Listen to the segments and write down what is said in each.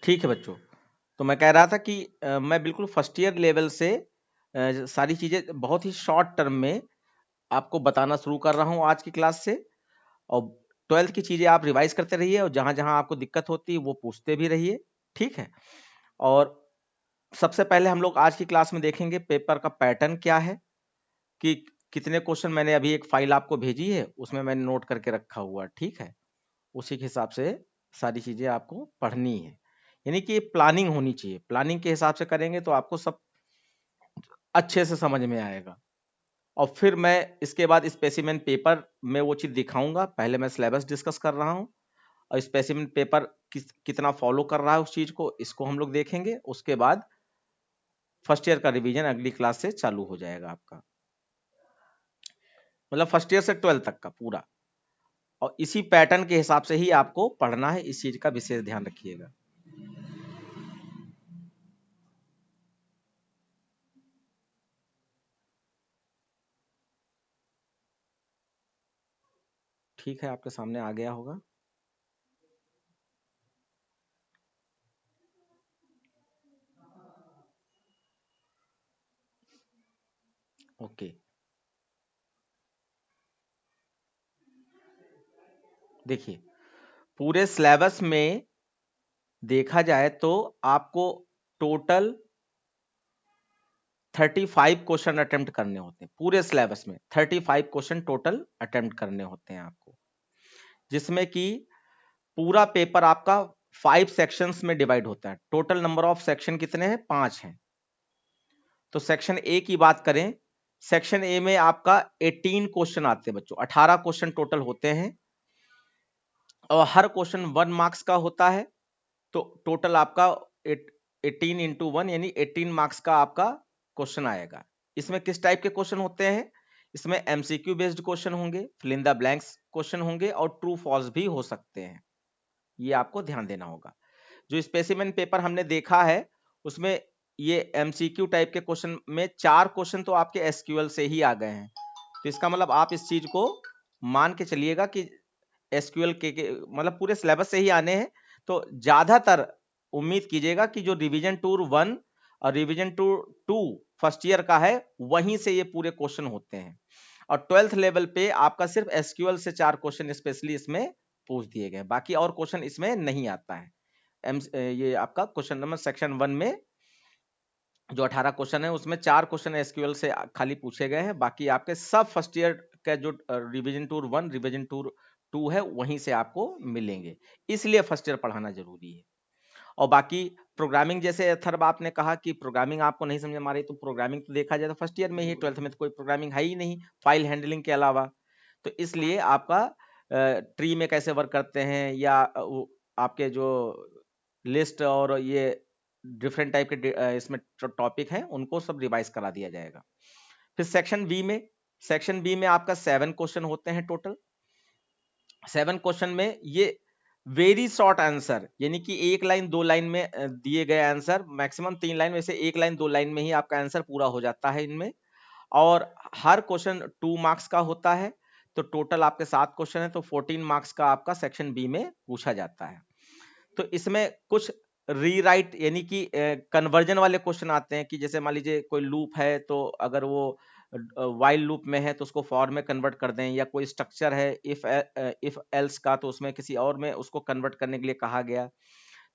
ठीक है बच्चों, तो मैं कह रहा था कि मैं बिल्कुल फर्स्ट ईयर लेवल से सारी चीजें बहुत ही शॉर्ट टर्म में आपको बताना शुरू कर रहा हूँ आज की क्लास से। और 12th की चीजें आप रिवाइज करते रहिए और जहां जहां आपको दिक्कत होती है वो पूछते भी रहिए, ठीक है। और सबसे पहले हम लोग आज की क्लास में देखेंगे पेपर का पैटर्न क्या है, कि कितने क्वेश्चन मैंने अभी एक फाइल आपको भेजी है उसमें मैंने नोट करके रखा हुआ, ठीक है। उसी के हिसाब से सारी चीजें आपको पढ़नी है, यानी कि प्लानिंग होनी चाहिए। प्लानिंग के हिसाब से करेंगे तो आपको सब अच्छे से समझ में आएगा। और फिर मैं इसके बाद स्पेसिमेन पेपर में वो चीज दिखाऊंगा। पहले मैं सिलेबस डिस्कस कर रहा हूँ और स्पेसिमेन पेपर कितना फॉलो कर रहा है उस चीज को, इसको हम लोग देखेंगे। उसके बाद फर्स्ट ईयर का रिवीजन अगली क्लास से चालू हो जाएगा आपका, मतलब फर्स्ट ईयर से 12th तक का पूरा। और इसी पैटर्न के हिसाब से ही आपको पढ़ना है, इस चीज का विशेष ध्यान रखिएगा। ठीक है, आपके सामने आ गया होगा। ओके, देखिए पूरे सिलेबस में देखा जाए तो आपको टोटल 35 क्वेश्चन अटेम्प्ट करने होते हैं। पूरे सिलेबस में 35 क्वेश्चन टोटल अटेम्प्ट करने होते हैं आपको, जिसमें कि पूरा पेपर आपका 5 सेक्शंस में डिवाइड होता है। टोटल नंबर ऑफ सेक्शन कितने हैं? 5 हैं। तो सेक्शन ए की बात करें, सेक्शन ए में आपका 18 क्वेश्चन आते हैं बच्चों, 18 क्वेश्चन टोटल होते हैं और हर क्वेश्चन 1 मार्क्स का होता है। तो टोटल आपका 18 इंटू 1 यानी 18 मार्क्स का आपका क्वेश्चन आएगा। इसमें किस टाइप के क्वेश्चन होते हैं? इसमें एमसीक्यू बेस्ड क्वेश्चन होंगे, fill in the blanks question होंगे और ट्रू फॉल्स भी हो सकते हैं। ये आपको ध्यान देना होगा। जो स्पेसिमेन पेपर हमने देखा है उसमें ये एमसीक्यू टाइप के क्वेश्चन में 4 क्वेश्चन तो आपके एसक्यूएल से ही आ गए हैं। तो इसका मतलब आप इस चीज को मान के चलिएगा कि एसक्यूएल के मतलब पूरे सिलेबस से ही आने हैं। तो ज्यादातर उम्मीद कीजिएगा कि जो रिवीजन टूर 1 और रिवीजन टूर 2 फर्स्ट ईयर का है वहीं से ये पूरे क्वेश्चन होते हैं। और 12th लेवल पे आपका सिर्फ एसक्यूएल से 4 क्वेश्चन स्पेशली इसमें पूछ दिए गए, बाकी और क्वेश्चन इसमें नहीं आता है। ये आपका क्वेश्चन नंबर सेक्शन 1 में जो 18 क्वेश्चन है उसमें 4 क्वेश्चन एसक्यूएल से खाली पूछे गए हैं, बाकी आपके सब फर्स्ट ईयर का जो रिवीजन टूर 1 रिवीजन टूर 2 है वहीं से आपको मिलेंगे। इसलिए फर्स्ट ईयर पढ़ाना जरूरी है। और बाकी प्रोग्रामिंग, जैसे अथर्व आपने कहा कि प्रोग्रामिंग आपको नहीं समझ में आ रही, तो प्रोग्रामिंग तो देखा जाए तो फर्स्ट ईयर में ही, 12th में तो कोई प्रोग्रामिंग है ही नहीं फाइल हैंडलिंग के अलावा। तो इसलिए आपका ट्री में कैसे वर्क करते हैं या आपके जो लिस्ट और ये डिफरेंट टाइप के इसमें टॉपिक हैं उनको सब रिवाइज करा दिया जाएगा। फिर सेक्शन बी में आपका 7 क्वेश्चन होते हैं टोटल। 7 क्वेश्चन में ये वेरी शॉर्ट आंसर, यानी कि 1 लाइन 2 लाइन में दिए गए आंसर, मैक्सिमम 3 लाइन में से 1 लाइन 2 लाइन में ही आपका आंसर पूरा हो जाता है इनमें। और हर क्वेश्चन 2 मार्क्स का होता है। तो टोटल आपके 7 क्वेश्चन है तो 14 मार्क्स का आपका सेक्शन बी में पूछा जाता है। तो इसमें कुछ रीराइट यानी कि कन्वर्जन वाले क्वेश्चन आते हैं, कि जैसे मान लीजिए कोई लूप है तो अगर वो वाइल लूप में है तो उसको फॉर में कन्वर्ट कर दें, या कोई स्ट्रक्चर है इफ एल्स का तो उसमें किसी और में उसको कन्वर्ट करने के लिए कहा गया।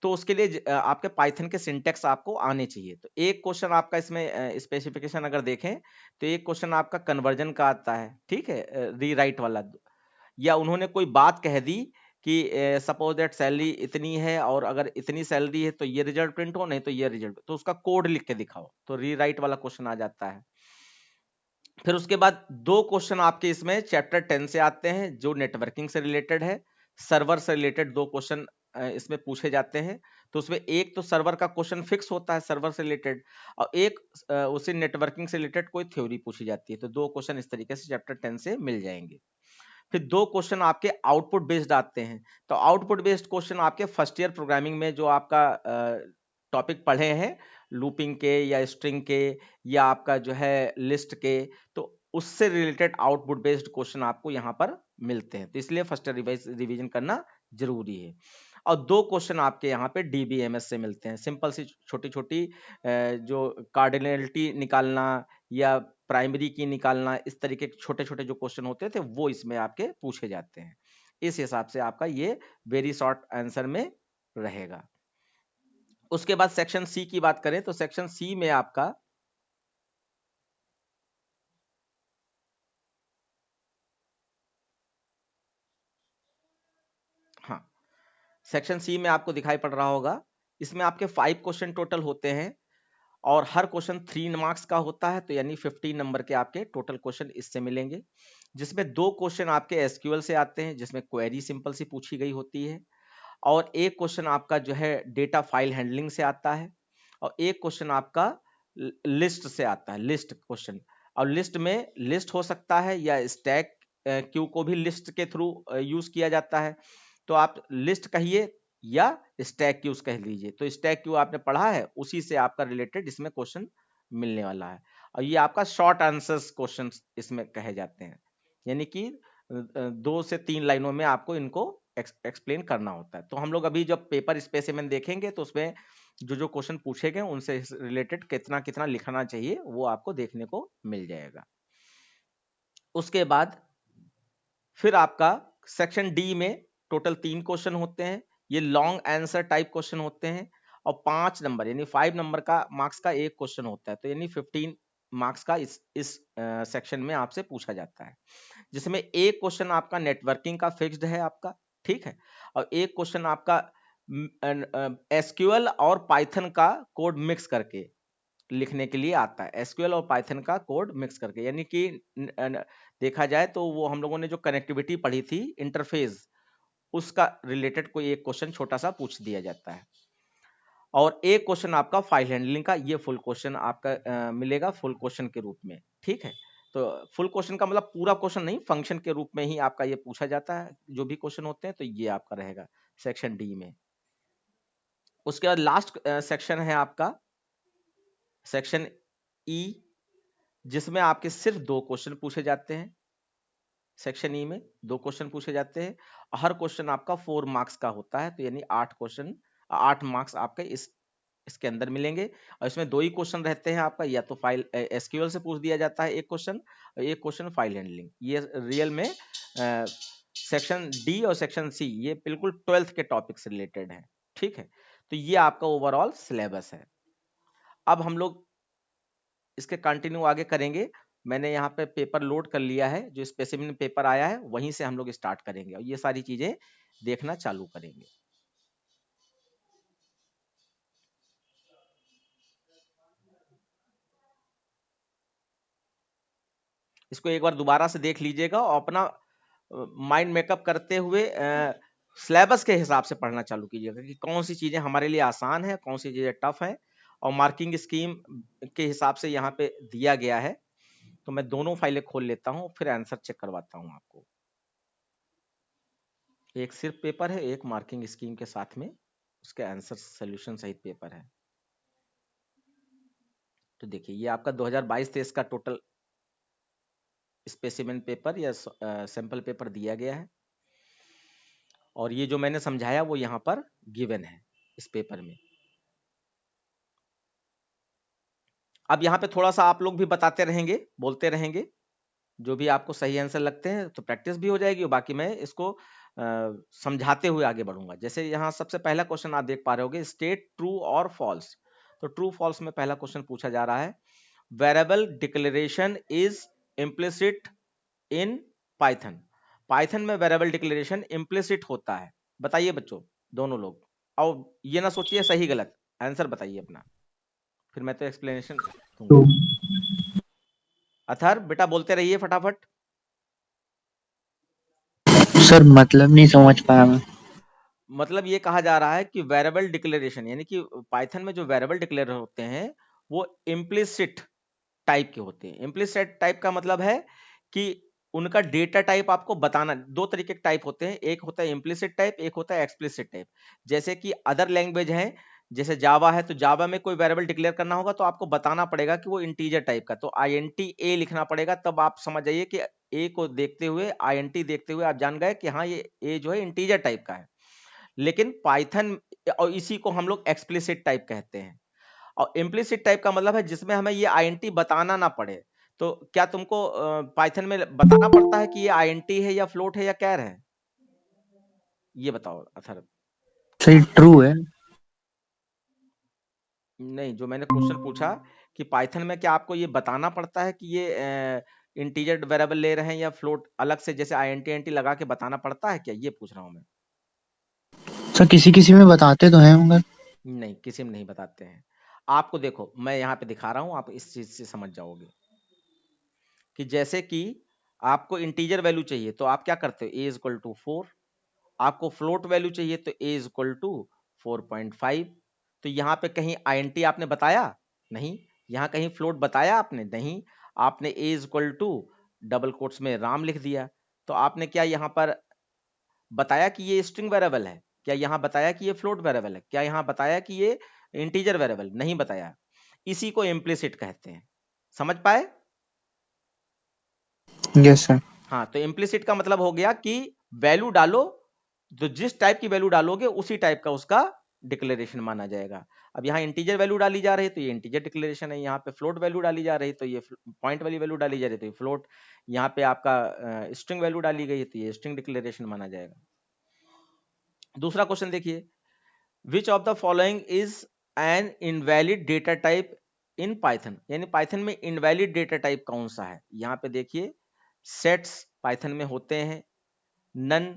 तो उसके लिए आपके पाइथन के सिंटेक्स आपको आने चाहिए। तो एक क्वेश्चन आपका इसमें स्पेसिफिकेशन अगर देखें तो एक क्वेश्चन आपका कन्वर्जन का आता है, ठीक है, रीराइट वाला। या उन्होंने कोई बात कह दी कि सपोज दैट सैलरी इतनी है और अगर इतनी सैलरी है तो ये रिजल्ट प्रिंट हो, नहीं तो ये रिजल्ट, तो उसका कोड लिख के दिखाओ, तो रीराइट वाला क्वेश्चन आ जाता है। फिर उसके बाद 2 क्वेश्चन आपके इसमें चैप्टर 10 से आते हैं जो नेटवर्किंग से रिलेटेड है। सर्वर से रिलेटेड 2 क्वेश्चन इसमें पूछे जाते हैं। तो उसमें एक तो सर्वर का क्वेश्चन फिक्स होता है सर्वर से रिलेटेड, और एक उसी नेटवर्किंग से रिलेटेड कोई थ्योरी पूछी जाती है। तो 2 क्वेश्चन इस तरीके से चैप्टर 10 से मिल जाएंगे। फिर 2 क्वेश्चन आपके आउटपुट बेस्ड आते हैं। तो आउटपुट बेस्ड क्वेश्चन आपके फर्स्ट ईयर प्रोग्रामिंग में जो आपका टॉपिक पढ़े हैं, लूपिंग के या स्ट्रिंग के या आपका जो है लिस्ट के, तो उससे रिलेटेड आउटपुट बेस्ड क्वेश्चन आपको यहाँ पर मिलते हैं। तो इसलिए फर्स्ट ईयर रिवीजन करना जरूरी है। और 2 क्वेश्चन आपके यहाँ पे डीबीएमएस से मिलते हैं। सिंपल सी छोटी छोटी जो कार्डिनलिटी निकालना या प्राइमरी की निकालना, इस तरीके के छोटे छोटे जो क्वेश्चन होते थे वो इसमें आपके पूछे जाते हैं। इस हिसाब से आपका ये वेरी शॉर्ट आंसर में रहेगा। उसके बाद सेक्शन सी की बात करें तो सेक्शन सी में आपका हाँ, सेक्शन सी में आपको दिखाई पड़ रहा होगा, इसमें आपके 5 क्वेश्चन टोटल होते हैं और हर क्वेश्चन 3 मार्क्स का होता है, तो यानी 15 नंबर के आपके टोटल क्वेश्चन इससे मिलेंगे, जिसमें 2 क्वेश्चन आपके एसक्यूएल से आते हैं जिसमें क्वेरी सिंपल सी पूछी गई होती है, और एक क्वेश्चन आपका जो है डेटा फाइल हैंडलिंग से आता है, और एक क्वेश्चन आपका लिस्ट से आता है, लिस्ट क्वेश्चन। और लिस्ट में लिस्ट हो सकता है या स्टैक क्यू को भी लिस्ट के थ्रू यूज किया जाता है, तो आप लिस्ट कहिए या स्टैक क्यूज कह लीजिए। तो स्टैक क्यू आपने पढ़ा है, उसी से आपका रिलेटेड इसमें क्वेश्चन मिलने वाला है, और ये आपका शॉर्ट आंसर्स क्वेश्चन इसमें कहे जाते हैं, यानी कि 2 से 3 लाइनों में आपको इनको एक्सप्लेन करना होता है। तो हम लोग अभी जब पेपर स्पेसिमेन देखेंगे तो उसमें जो जो क्वेश्चन पूछे गए उनसे रिलेटेड कितना कितना लिखना चाहिए वो आपको देखने को मिल जाएगा। उसके बाद फिर आपका सेक्शन डी में टोटल 3 क्वेश्चन होते हैं, ये लॉन्ग आंसर टाइप क्वेश्चन होते हैं, और 5 नंबर यानी 5 नंबर का मार्क्स का एक क्वेश्चन होता है, तो यानी 15 मार्क्स का इस सेक्शन में आपसे पूछा जाता है, जिसमें एक क्वेश्चन आपका नेटवर्किंग का फिक्स्ड है आपका, ठीक है, और एक क्वेश्चन आपका एसक्यूएल और पाइथन का कोड मिक्स करके लिखने के लिए आता है, एसक्यूएल और पाइथन का कोड मिक्स करके, यानी कि देखा जाए तो वो हम लोगों ने जो कनेक्टिविटी पढ़ी थी इंटरफेस, उसका रिलेटेड कोई एक क्वेश्चन छोटा सा पूछ दिया जाता है, और एक क्वेश्चन आपका फाइल हैंडलिंग का, ये फुल क्वेश्चन आपका मिलेगा फुल क्वेश्चन के रूप में, ठीक है। तो फुल क्वेश्चन का मतलब पूरा क्वेश्चन नहीं, फंक्शन के रूप में ही आपका ये पूछा जाता है जो भी क्वेश्चन होते हैं, तो ये आपका रहेगा सेक्शन डी में। उसके बाद लास्ट सेक्शन है आपका सेक्शन ई, जिसमें आपके सिर्फ 2 क्वेश्चन पूछे जाते हैं, सेक्शन ई में 2 क्वेश्चन पूछे जाते हैं, हर क्वेश्चन आपका 4 मार्क्स का होता है, तो यानी 8 क्वेश्चन 8 मार्क्स आपके इसके अंदर मिलेंगे, और इसमें 2 ही क्वेश्चन रहते हैं आपका, या तो फाइल एसक्यूएल से पूछ दिया जाता है एक क्वेश्चन, और एक क्वेश्चन फाइल हैंडलिंग। ये रियल में सेक्शन डी और सेक्शन सी ये बिल्कुल 12th के टॉपिक से रिलेटेड है, ठीक है। तो ये आपका ओवरऑल सिलेबस है। अब हम लोग इसके कंटिन्यू आगे करेंगे, मैंने यहाँ पे पेपर लोड कर लिया है, जो स्पेसिमेन पेपर आया है वहीं से हम लोग स्टार्ट करेंगे और ये सारी चीजें देखना चालू करेंगे। इसको एक बार दोबारा से देख लीजिएगा और अपना माइंड मेकअप करते हुए सिलेबस के हिसाब से पढ़ना चालू कीजिएगा कि कौन सी चीजें हमारे लिए आसान है, कौन सी चीजें टफ है, और मार्किंग स्कीम के हिसाब से यहाँ पे दिया गया है। तो मैं दोनों फाइलें खोल लेता हूँ, फिर आंसर चेक करवाता हूँ आपको। एक सिर्फ पेपर है, एक मार्किंग स्कीम के साथ में उसके आंसर सोल्यूशन सहित पेपर है। तो देखिए ये आपका 2022-23 का टोटल स्पेसिमेन पेपर या सैंपल पेपर दिया गया है, और ये जो मैंने समझाया वो यहाँ पर गिवन है इस पेपर में। अब यहाँ पे थोड़ा सा आप लोग भी बताते रहेंगे, बोलते रहेंगे, जो भी आपको सही आंसर लगते हैं तो प्रैक्टिस भी हो जाएगी, और बाकी मैं इसको समझाते हुए आगे बढ़ूंगा। जैसे यहाँ सबसे पहला क्वेश्चन आप देख पा रहे होगे, स्टेट ट्रू और फॉल्स। तो ट्रू फॉल्स में पहला क्वेश्चन पूछा जा रहा है, variable declaration is implicit in Python. Python में वेरिएबल डिक्लेरेशन इम्प्लिसिट होता है, बताइए बच्चों दोनों लोग, और ये ना सोचिए सही गलत, आंसर बताइए अपना, फिर मैं तो एक्सप्लेनेशन दूंगा। अथर बेटा बोलते रहिए फटाफट। सर मतलब नहीं समझ पाया मैं। मतलब ये कहा जा रहा है कि वेरिएबल डिक्लेरेशन, यानी कि पाइथन में जो वेरिएबल डिक्लेयर होते हैं वो इम्प्लिसिट टाइप के होते हैं। इम्प्लिसिट टाइप का मतलब है कि उनका डेटा टाइप आपको बताना, 2 तरीके के टाइप होते हैं, एक होता है इम्प्लिसिट टाइप, एक होता है एक्सप्लिसिट टाइप। जैसे कि अदर लैंग्वेज है, जैसे जावा है, तो जावा में कोई वेरिएबल डिक्लेयर करना होगा तो आपको बताना पड़ेगा कि वो इंटीजर टाइप का, तो INT-A लिखना पड़ेगा, तब आप समझ जाइए कि ए को देखते हुए INT देखते हुए आप जान गए कि हाँ ये ए जो है इंटीजर टाइप का है। लेकिन पाइथन, और इसी को हम लोग एक्सप्लिसिट टाइप कहते हैं। और इम्प्लिसिट टाइप का मतलब है जिसमें हमें ये आईएनटी बताना ना पड़े। तो क्या तुमको पाइथन में बताना पड़ता है कि ये आईएनटी है या फ्लोट है या कैर है? ये बताओ अथर। सही ट्रू है। नहीं, जो मैंने क्वेश्चन पूछा कि पाइथन में क्या आपको ये बताना पड़ता है कि ये इंटीजर वेरिएबल ले रहे हैं या फ्लोट, अलग से जैसे आईएनटी एनटी लगा के बताना पड़ता है क्या, ये पूछ रहा हूं मैं। सर किसी किसी में बताते तो हैं मगर। नहीं, किसी में नहीं बताते हैं। आपको देखो मैं यहाँ पे दिखा रहा हूँ, आप इस चीज से समझ जाओगे कि जैसे कि आपको इंटीजर वैल्यू चाहिए तो आप क्या करते हो, ए इज इक्वल टू 4। आपको फ्लोट वैल्यू चाहिए तो ए इज इक्वल टू 4.5। तो यहाँ पे कहीं आईएनटी आपने बताया नहीं, यहाँ कहीं फ्लोट बताया आपने नहीं, आपने A is equal to double quotes में राम लिख दिया। तो आपने क्या यहाँ पर बताया कि ये स्ट्रिंग वेरिएबल है? क्या यहाँ बताया कि ये फ्लोट वेरिएबल है? क्या यहाँ बताया कि ये इंटीजर वेरिएबल? नहीं बताया। इसी को इम्प्लिसिट कहते हैं। समझ पाए? Yes sir. हाँ, तो इम्प्लिसिट का मतलब हो गया कि वैल्यू डालो, तो जिस टाइप की वैल्यू डालोगे उसी टाइप का उसका डिक्लेरेशन माना जाएगा। अब यहाँ इंटीजर वैल्यू डाली जा रही है तो ये इंटीजर डिक्लेरेशन है, यहाँ पे फ्लोट वैल्यू डाली जा रही है तो ये पॉइंट वाली वैल्यू डाली जा रही है तो ये फ्लोट, यहाँ पे आपका स्ट्रिंग वैल्यू डाली गई है तो ये स्ट्रिंग डिक्लेरेशन माना जाएगा। दूसरा क्वेश्चन देखिए, विच of the following is an invalid data type in Python, यानी पाइथन में इनवैलिड डेटा टाइप कौन सा है? यहाँ पे देखिए, सेट्स पाइथन में होते हैं, नन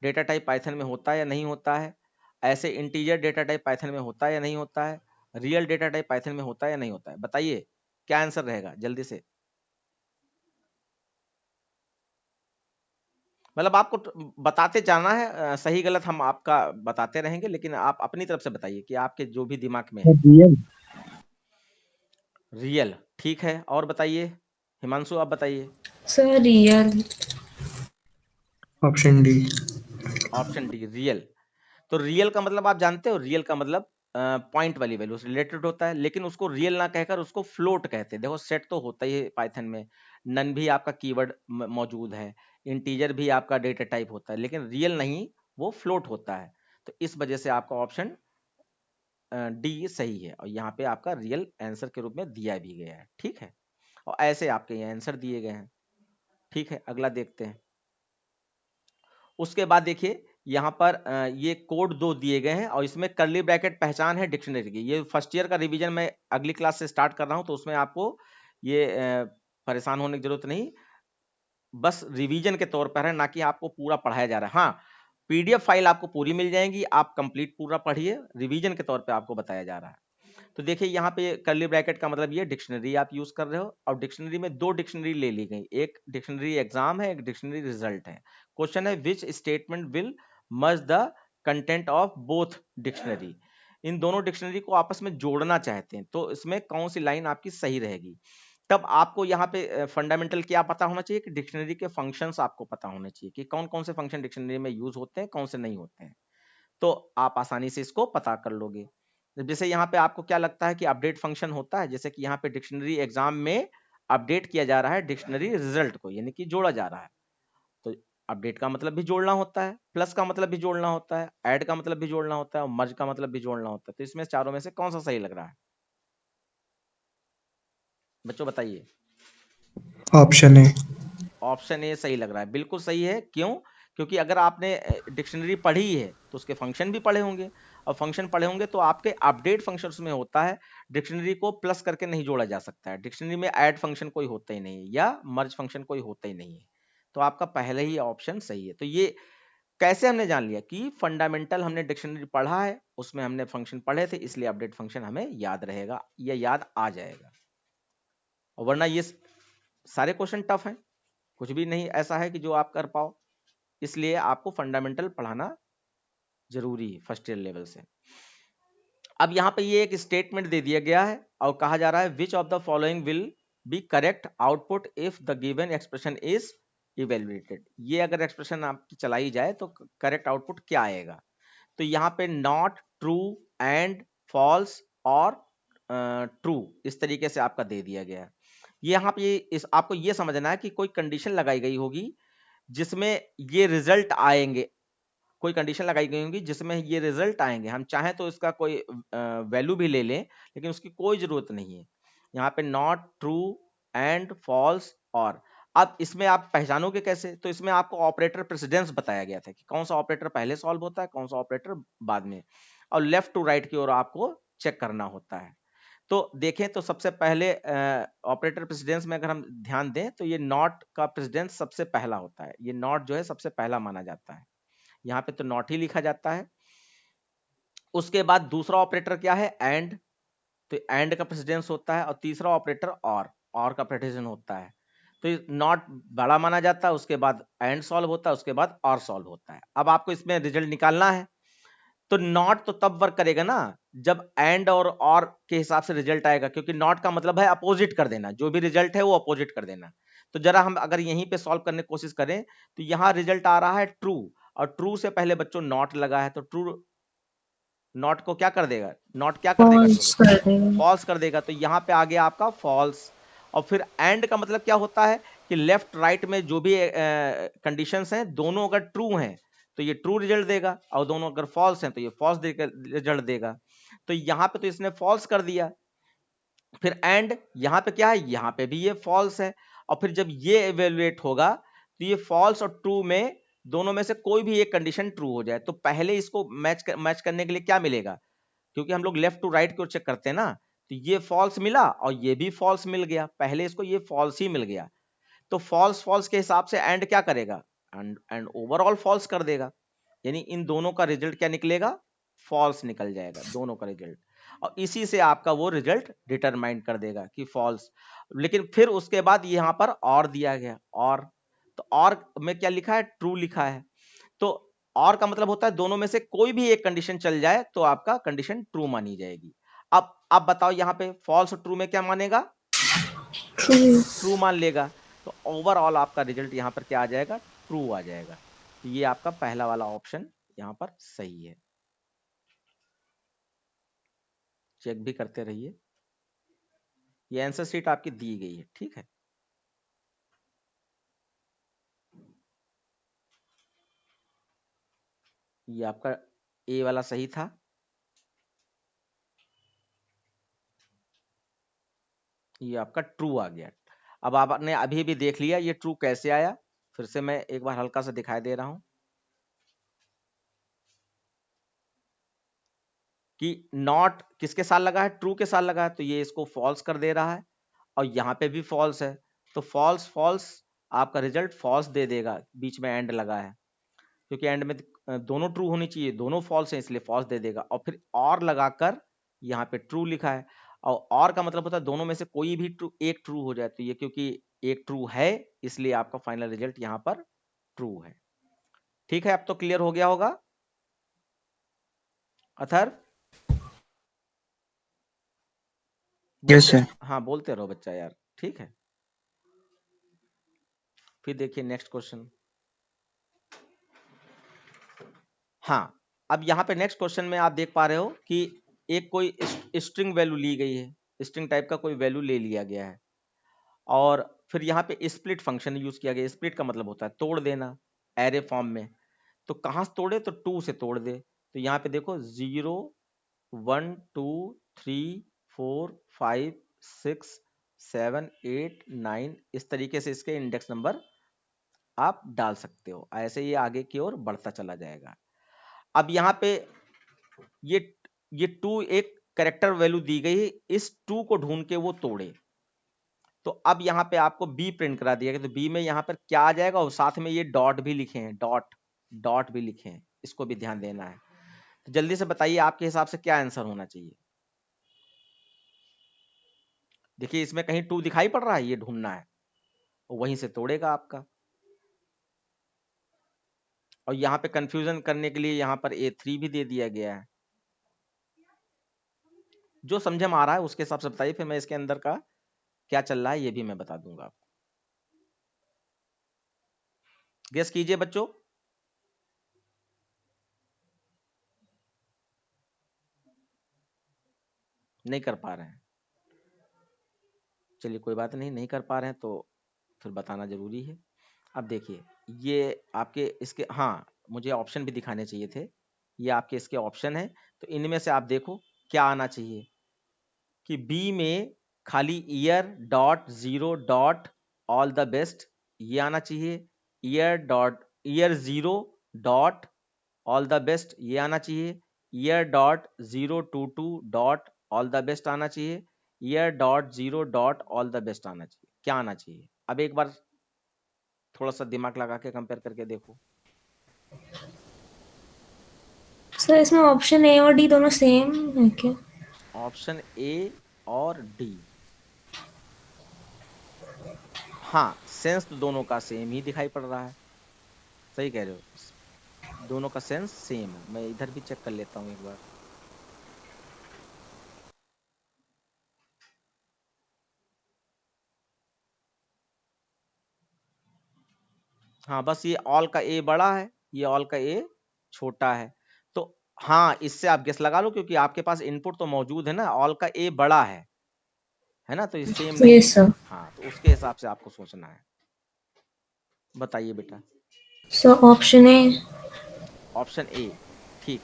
डेटा टाइप पाइथन में होता है या नहीं होता है, ऐसे इंटीजर डेटा टाइप पाइथन में होता है या नहीं होता है, रियल डेटा टाइप पाइथन में होता है या नहीं होता है, बताइए क्या आंसर रहेगा जल्दी से। मतलब आपको बताते जाना है, सही गलत हम आपका बताते रहेंगे, लेकिन आप अपनी तरफ से बताइए कि आपके जो भी दिमाग में है। रियल। रियल, ठीक है, और बताइए हिमांशु, आप बताइए। Sir real. Option D. Option D real. तो रियल का मतलब आप जानते हो, रियल का मतलब पॉइंट वाली वैल्यू से रिलेटेड होता है, लेकिन उसको रियल ना कहकर उसको फ्लोट कहते हैं। देखो सेट तो होता ही है पाइथन में, नन भी आपका कीवर्ड मौजूद है, इंटीजर भी आपका डेटा टाइप होता है, लेकिन रियल नहीं, वो फ्लोट होता है। तो इस वजह से आपका ऑप्शन डी सही है, और यहाँ पे आपका रियल आंसर के रूप में दिया भी गया है, ठीक है। और ऐसे आपके ये आंसर दिए गए हैं, ठीक है। अगला देखते हैं। उसके बाद देखिए यहाँ पर ये कोड दो दिए गए हैं और इसमें कर्ली ब्रैकेट पहचान है डिक्शनरी की। ये फर्स्ट ईयर का रिवीजन मैं अगली क्लास से स्टार्ट कर रहा हूँ, तो उसमें आपको ये परेशान होने की जरूरत नहीं, बस रिवीजन के तौर पर है, ना कि आपको पूरा पढ़ाया जा रहा है। हाँ, पीडीएफ फाइल आपको पूरी मिल जाएगी, आप कंप्लीट पूरा पढ़िए, रिवीजन के तौर पे आपको बताया जा रहा है। तो देखिए यहाँ पे कर्ली ब्रैकेट का मतलब ये डिक्शनरी आप यूज कर रहे हो, और डिक्शनरी में दो डिक्शनरी ले ली गई, एक डिक्शनरी एग्जाम है, एक डिक्शनरी रिजल्ट है। क्वेश्चन है which statement will merge the content of both dictionary. इन दोनों डिक्शनरी को आपस में जोड़ना चाहते हैं, तो इसमें कौन सी लाइन आपकी सही रहेगी। तब आपको यहाँ पे फंडामेंटल क्या पता होना चाहिए कि डिक्शनरी के फंक्शंस आपको पता होने चाहिए कि कौन कौन से फंक्शन डिक्शनरी में यूज होते हैं, कौन से नहीं होते हैं, तो आप आसानी से इसको पता कर लोगे। जैसे यहाँ पे आपको क्या लगता है कि अपडेट फंक्शन होता है, जैसे कि यहाँ पे डिक्शनरी एग्जाम में अपडेट किया जा रहा है डिक्शनरी रिजल्ट को, यानी कि जोड़ा जा रहा है। तो अपडेट का मतलब भी जोड़ना होता है, प्लस का मतलब भी जोड़ना होता है, ऐड का मतलब भी जोड़ना होता है, और मर्ज का मतलब भी जोड़ना होता है। तो इसमें चारों में से कौन सा सही लग रहा है बच्चों, बताइए। ऑप्शन है। ऑप्शन ए सही लग रहा है, बिल्कुल सही है। क्यों? क्योंकि अगर आपने डिक्शनरी पढ़ी है तो उसके फंक्शन भी पढ़े होंगे, और फंक्शन पढ़े होंगे तो आपके अपडेट फंक्शन उसमें होता है। डिक्शनरी को प्लस करके नहीं जोड़ा जा सकता है, डिक्शनरी में ऐड फंक्शन कोई होता ही नहीं है, या मर्ज फंक्शन कोई होता ही नहीं है। तो आपका पहले ही ऑप्शन सही है। तो ये कैसे हमने जान लिया कि फंडामेंटल हमने डिक्शनरी पढ़ा है, उसमें हमने फंक्शन पढ़े थे, इसलिए अपडेट फंक्शन हमें याद रहेगा या याद आ जाएगा। और वरना ये सारे क्वेश्चन टफ हैं, कुछ भी नहीं ऐसा है कि जो आप कर पाओ, इसलिए आपको फंडामेंटल पढ़ाना जरूरी है फर्स्ट ईयर लेवल से। अब यहाँ पे ये एक स्टेटमेंट दे दिया गया है और कहा जा रहा है which of the following will be correct output if the given expression is evaluated. ये अगर एक्सप्रेशन आपकी चलाई जाए तो करेक्ट आउटपुट क्या आएगा। तो यहाँ पे नॉट, ट्रू, एंड, फॉल्स और ट्रू, इस तरीके से आपका दे दिया गया है। ये यहाँ पे आपको ये समझना है कि कोई कंडीशन लगाई गई होगी जिसमें ये रिजल्ट आएंगे, कोई कंडीशन लगाई गई होंगी जिसमें ये रिजल्ट आएंगे। हम चाहें तो इसका कोई वैल्यू भी ले लें, लेकिन उसकी कोई जरूरत नहीं है। यहाँ पे नॉट, ट्रू, एंड, फॉल्स, और। अब इसमें आप पहचानोगे कैसे? तो इसमें आपको ऑपरेटर प्रेसिडेंस बताया गया था कि कौन सा ऑपरेटर पहले सॉल्व होता है, कौन सा ऑपरेटर बाद में, और लेफ्ट टू राइट की ओर आपको चेक करना होता है। तो देखें तो सबसे पहले ऑपरेटर प्रेसिडेंस में अगर हम ध्यान दें तो ये नॉट का प्रेसिडेंस सबसे पहला होता है। ये नॉट जो है सबसे पहला माना जाता है, यहाँ पे तो नॉट ही लिखा जाता है। उसके बाद दूसरा ऑपरेटर क्या है? एंड, तो एंड का प्रेसिडेंस होता है। और तीसरा ऑपरेटर और का प्रेसिडेंस होता है। तो नॉट बड़ा माना जाता है, उसके बाद एंड सॉल्व होता है, उसके बाद और सॉल्व होता है। अब आपको इसमें रिजल्ट निकालना है, तो नॉट तो तब वर्क करेगा ना जब एंड और के हिसाब से रिजल्ट आएगा, क्योंकि नॉट का मतलब है अपोजिट कर देना, जो भी रिजल्ट है वो अपोजिट कर देना। तो जरा हम अगर यहीं पे सॉल्व करने की कोशिश करें तो यहां रिजल्ट आ रहा है ट्रू, और ट्रू से पहले बच्चों नॉट लगा है, तो ट्रू नॉट को क्या कर देगा? नॉट क्या कर देगा? फॉल्स कर देगा। फॉल्स कर देगा। तो यहाँ पे आ गया आपका फॉल्स। और फिर एंड का मतलब क्या होता है कि लेफ्ट राइट में जो भी कंडीशंस हैं दोनों अगर ट्रू हैं तो ये ट्रू रिजल्ट देगा, और दोनों अगर फॉल्स हैं तो ये फॉल्स रिजल्ट देगा। तो यहाँ पे तो इसने फॉल्स कर दिया। फिर एंड यहाँ पे क्या है? यहाँ पे भी ये फॉल्स है। और फिर जब ये एवेल्युएट होगा तो ये फॉल्स और ट्रू में दोनों में से कोई भी एक कंडीशन ट्रू हो जाए, तो पहले इसको मैच करने के लिए क्या मिलेगा? क्योंकि हम लोग लेफ्ट टू राइट की ओर चेक करते हैं ना, तो ये फॉल्स मिला और ये भी फॉल्स मिल गया, पहले इसको ये फॉल्स ही मिल गया। तो फॉल्स फॉल्स के हिसाब से एंड क्या करेगा? एंड ओवरऑल फॉल्स कर देगा, यानी इन दोनों का रिजल्ट क्या निकलेगा? फॉल्स निकल जाएगा दोनों का रिजल्ट। और इसी से आपका वो रिजल्ट डिटरमाइन कर देगा कि फॉल्स। लेकिन फिर उसके बाद यहाँ पर और दिया गया, और तो और में क्या लिखा है? ट्रू लिखा है। तो और का मतलब होता है दोनों में से कोई भी एक कंडीशन चल जाए तो आपका कंडीशन ट्रू मानी जाएगी। अब आप बताओ यहाँ पे फॉल्स और ट्रू में क्या मानेगा? ट्रू। ट्रू मान लेगा। तो ओवरऑल आपका रिजल्ट यहाँ पर क्या आ जाएगा? ट्रू आ जाएगा। तो ये आपका पहला वाला ऑप्शन यहाँ पर सही है। चेक भी करते रहिए। ये आंसर शीट आपकी दी गई है, ठीक है। ये आपका ए वाला सही था। ये आपका ट्रू आ गया। अब आपने अभी भी देख लिया ये ट्रू कैसे आया, फिर से मैं एक बार हल्का सा दिखाई दे रहा हूं कि नॉट किसके साथ लगा है? ट्रू के साथ लगा है, तो ये इसको फॉल्स कर दे रहा है। और यहाँ पे भी फॉल्स है, तो फॉल्स फॉल्स आपका रिजल्ट फॉल्स दे देगा। बीच में एंड लगा है, क्योंकि एंड में दोनों ट्रू होनी चाहिए, दोनों फॉल्स हैं इसलिए फॉल्स दे देगा। और फिर और लगाकर यहाँ पे ट्रू लिखा है, और का मतलब होता है दोनों में से कोई भी एक ट्रू हो जाए। तो ये क्योंकि एक ट्रू है इसलिए आपका फाइनल रिजल्ट यहाँ पर ट्रू है। ठीक है, अब तो क्लियर हो गया होगा अथर? यस बोलते, सर। हाँ बोलते रहो बच्चा यार, ठीक है। फिर देखिए नेक्स्ट क्वेश्चन। हाँ, अब यहाँ पे नेक्स्ट क्वेश्चन में आप देख पा रहे हो कि एक कोई स्ट्रिंग वैल्यू ली गई है, स्ट्रिंग टाइप का कोई वैल्यू ले लिया गया है, और फिर यहाँ पे स्प्लिट फंक्शन यूज किया गया। स्प्लिट का मतलब होता है तोड़ देना एरे फॉर्म में। तो कहाँ से तोड़े? तो 2 से तोड़ दे। तो यहाँ पे देखो 0 1 2 3 4 5 6 7 8 9 इस तरीके से इसके इंडेक्स नंबर आप डाल सकते हो। ऐसे ये आगे की ओर बढ़ता चला जाएगा। अब यहाँ पे ये ये 2 एक कैरेक्टर वैल्यू दी गई है, इस 2 को ढूंढ के वो तोड़े। तो अब यहाँ पे आपको बी प्रिंट करा दिया गया, तो बी में यहाँ पर क्या आ जाएगा? और साथ में ये डॉट भी लिखे हैं, डॉट भी लिखे हैं, इसको भी ध्यान देना है। तो जल्दी से बताइए आपके हिसाब से क्या आंसर होना चाहिए? देखिए इसमें कहीं 2 दिखाई पड़ रहा है, ये ढूंढना है, वहीं से तोड़ेगा आपका। और यहाँ पे कंफ्यूजन करने के लिए यहाँ पर A3 भी दे दिया गया है। जो समझ में आ रहा है उसके हिसाब से बताइए, फिर मैं इसके अंदर का क्या चल रहा है ये भी मैं बता दूंगा आपको। गेस कीजिए बच्चों। नहीं कर पा रहे हैं, चलिए कोई बात नहीं, नहीं कर पा रहे हैं तो फिर बताना जरूरी है। अब देखिए ये आपके इसके, हाँ मुझे ऑप्शन भी दिखाने चाहिए थे, ये आपके इसके ऑप्शन है। तो इनमें से आप देखो क्या आना चाहिए कि बी में खाली year dot zero dot all the best ये आना चाहिए, year zero dot all the best ये आना चाहिए, year dot 022 dot all the best आना चाहिए, year dot 0 dot all the best आना चाहिए। क्या आना चाहिए? अब एक बार थोड़ा सा दिमाग लगा के कंपेयर करके देखो। सर इसमें ऑप्शन ए और डी दोनों सेम है क्या? ऑप्शन ए और डी, हाँ सेंस तो दोनों का सेम ही दिखाई पड़ रहा है, सही कह रहे हो, दोनों का सेंस सेम है। मैं इधर भी चेक कर लेता हूँ एक बार। हाँ बस ये ऑल का ए बड़ा है, ये ऑल का ए छोटा है। तो हाँ इससे आप गेस लगा लो, क्योंकि आपके पास इनपुट तो मौजूद है ना, ऑल का ए बड़ा है ना, तो ये सेम नहीं यस है। सर। हाँ तो उसके हिसाब से आपको सोचना है। बताइए बेटा। Sir option A. ऑप्शन ए, ठीक।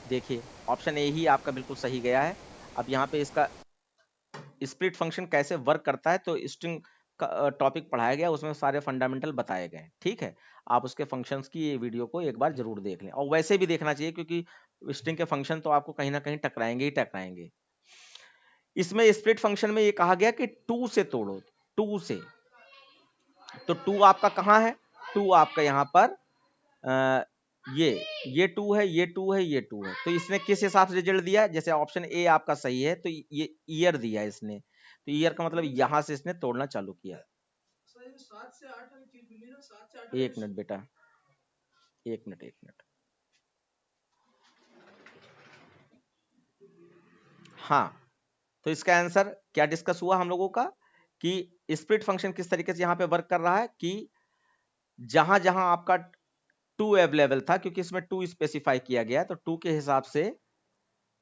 देखिए ऑप्शन ए ही आपका बिल्कुल सही गया है। अब यहाँ पे इसका स्प्लिट फंक्शन कैसे वर्क करता है तो स्ट्रिंग का टॉपिक पढ़ाया गया, उसमें सारे फंडामेंटल बताए गए, ठीक है। आप उसके फंक्शंस की ये वीडियो को एक बार जरूर देख लें, और वैसे भी देखना चाहिए क्योंकि स्ट्रिंग के फंक्शन तो आपको कहीं ना कहीं टकराएंगे ही टकराएंगे। इसमें स्प्लिट फंक्शन में ये कहा गया कि 2 से तोड़ो, 2 से। तो 2 आपका कहाँ है? 2 आपका यहाँ पर ये 2 है, ये 2 है, ये 2 है। तो इसने किस हिसाब से रिजल्ट दिया? जैसे ऑप्शन ए आपका सही है तो ये ईयर दिया इसने, तो ईयर का मतलब यहां से इसने तोड़ना चालू किया। एक मिनट बेटा, एक मिनट। हाँ तो इसका आंसर क्या डिस्कस हुआ हम लोगों का कि स्प्लिट फंक्शन किस तरीके से यहाँ पे वर्क कर रहा है कि जहां जहां आपका 2 अवेलेबल था, क्योंकि इसमें 2 स्पेसिफाई किया गया, तो 2 के हिसाब से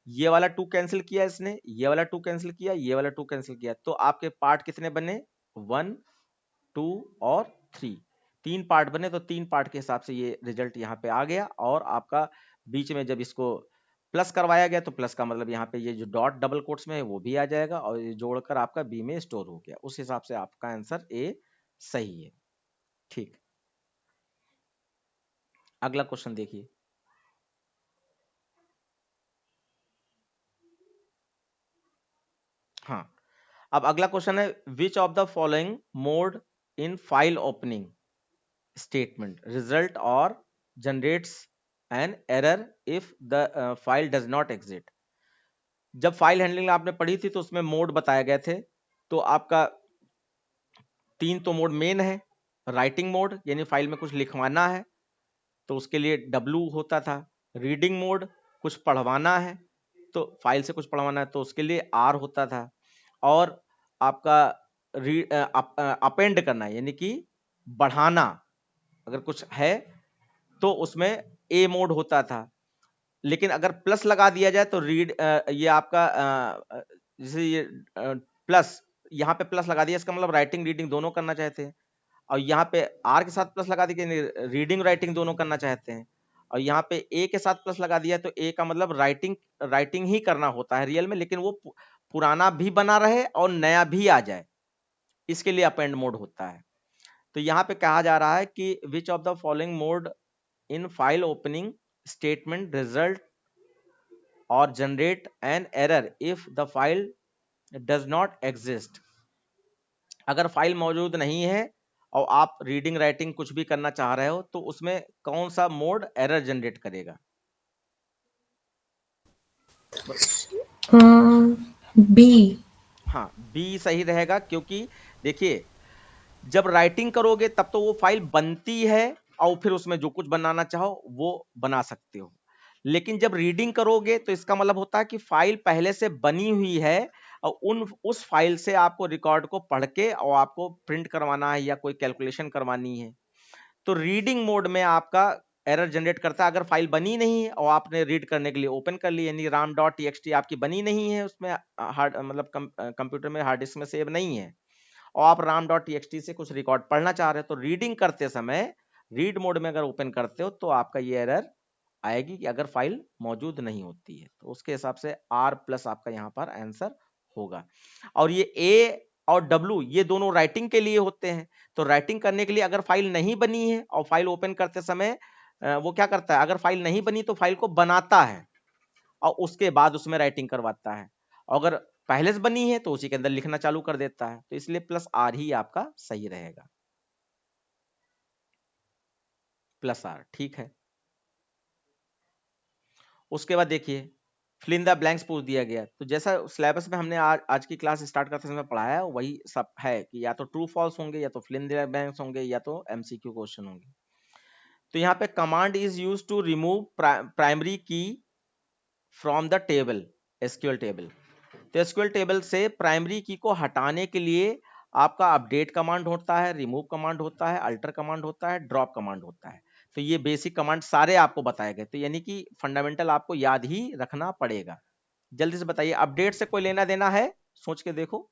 ये वाला 2 कैंसिल किया इसने, ये वाला 2 कैंसिल किया, ये वाला 2 कैंसिल किया, तो आपके पार्ट कितने बने? 1 2 और 3, 3 पार्ट बने। तो 3 पार्ट के हिसाब से ये रिजल्ट यहाँ पे आ गया, और आपका बीच में जब इसको प्लस करवाया गया तो प्लस का मतलब यहाँ पे ये जो डॉट डबल कोट्स में है वो भी आ जाएगा, और ये जोड़कर आपका बी में स्टोर हो गया। उस हिसाब से आपका आंसर ए सही है, ठीक। अगला क्वेश्चन देखिए। हाँ अब अगला क्वेश्चन है, which of the following mode in file opening statement result or generates an error if the file does not exist। जब फाइल हैंडलिंग आपने पढ़ी थी तो उसमें मोड बताए गए थे, तो आपका 3 तो मोड मेन है। राइटिंग मोड यानी फाइल में कुछ लिखवाना है तो उसके लिए W होता था। रीडिंग मोड कुछ पढ़वाना है, तो फाइल से कुछ पढ़वाना है तो उसके लिए R होता था। और आपका अपेंड करना यानी कि बढ़ाना अगर कुछ है तो उसमें ए मोड होता था। लेकिन अगर प्लस लगा दिया जाए तो ये आपका जैसे ये प्लस, यहाँ पे प्लस लगा दिया इसका मतलब राइटिंग रीडिंग दोनों करना चाहते हैं, और यहाँ पे आर के साथ प्लस लगा दिया रीडिंग राइटिंग दोनों करना चाहते हैं, और यहाँ पे ए के साथ प्लस लगा दिया तो ए का मतलब राइटिंग ही करना होता है रियल में, लेकिन वो पुराना भी बना रहे और नया भी आ जाए, इसके लिए अपेंड मोड होता है। तो यहाँ पे कहा जा रहा है कि विच of the following mode in file opening statement result or generate an error if the file does not exist। अगर फाइल मौजूद नहीं है और आप रीडिंग राइटिंग कुछ भी करना चाह रहे हो तो उसमें कौन सा मोड एरर जनरेट करेगा? बी। हाँ बी सही रहेगा, क्योंकि देखिए जब राइटिंग करोगे तब तो वो फाइल बनती है और फिर उसमें जो कुछ बनाना चाहो वो बना सकते हो, लेकिन जब रीडिंग करोगे तो इसका मतलब होता है कि फाइल पहले से बनी हुई है और उस फाइल से आपको रिकॉर्ड को पढ़ के और आपको प्रिंट करवाना है या कोई कैलकुलेशन करवानी है। तो रीडिंग मोड में आपका एरर जनरेट करता है अगर फाइल बनी नहीं है और आपने रीड करने के लिए ओपन कर ली, यानी ram.txt आपकी बनी नहीं है, उसमें हार्ड मतलब कंप्यूटर में हार्ड डिस्क में सेव नहीं है और आप ram.txt से कुछ रिकॉर्ड पढ़ना चाह रहे हो, तो रीडिंग करते समय रीड मोड में अगर ओपन करते हो तो आपका ये एरर आएगी कि अगर फाइल मौजूद नहीं होती है, तो उसके हिसाब से R+ आपका यहाँ पर आंसर होगा। और ये A और W ये दोनों राइटिंग के लिए होते हैं, तो राइटिंग करने के लिए अगर फाइल नहीं बनी है और फाइल ओपन करते समय वो क्या करता है, अगर फाइल नहीं बनी तो फाइल को बनाता है और उसके बाद उसमें राइटिंग करवाता है, अगर पहले से बनी है तो उसी के अंदर लिखना चालू कर देता है, तो इसलिए +R ही आपका सही रहेगा, +R ठीक है। उसके बाद देखिए फिल इन द ब्लैंक्स पूछ दिया गया, तो जैसा सिलेबस में हमने आज की क्लास स्टार्ट करते समय पढ़ाया वही सब है कि या तो ट्रू फॉल्स होंगे, या तो फिल इन द ब्लैंक्स होंगे, या तो MCQ क्वेश्चन होंगे। तो यहाँ पे command is use to remove primary key from the table, SQL table. तो SQL टेबल से प्राइमरी की को हटाने के लिए आपका अपडेट कमांड होता है, रिमूव कमांड होता है, अल्टर कमांड होता है, ड्रॉप कमांड होता है। तो ये बेसिक कमांड सारे आपको बताए गए, तो यानी कि फंडामेंटल आपको याद ही रखना पड़ेगा। जल्दी से बताइए, अपडेट से कोई लेना देना है, सोच के देखो।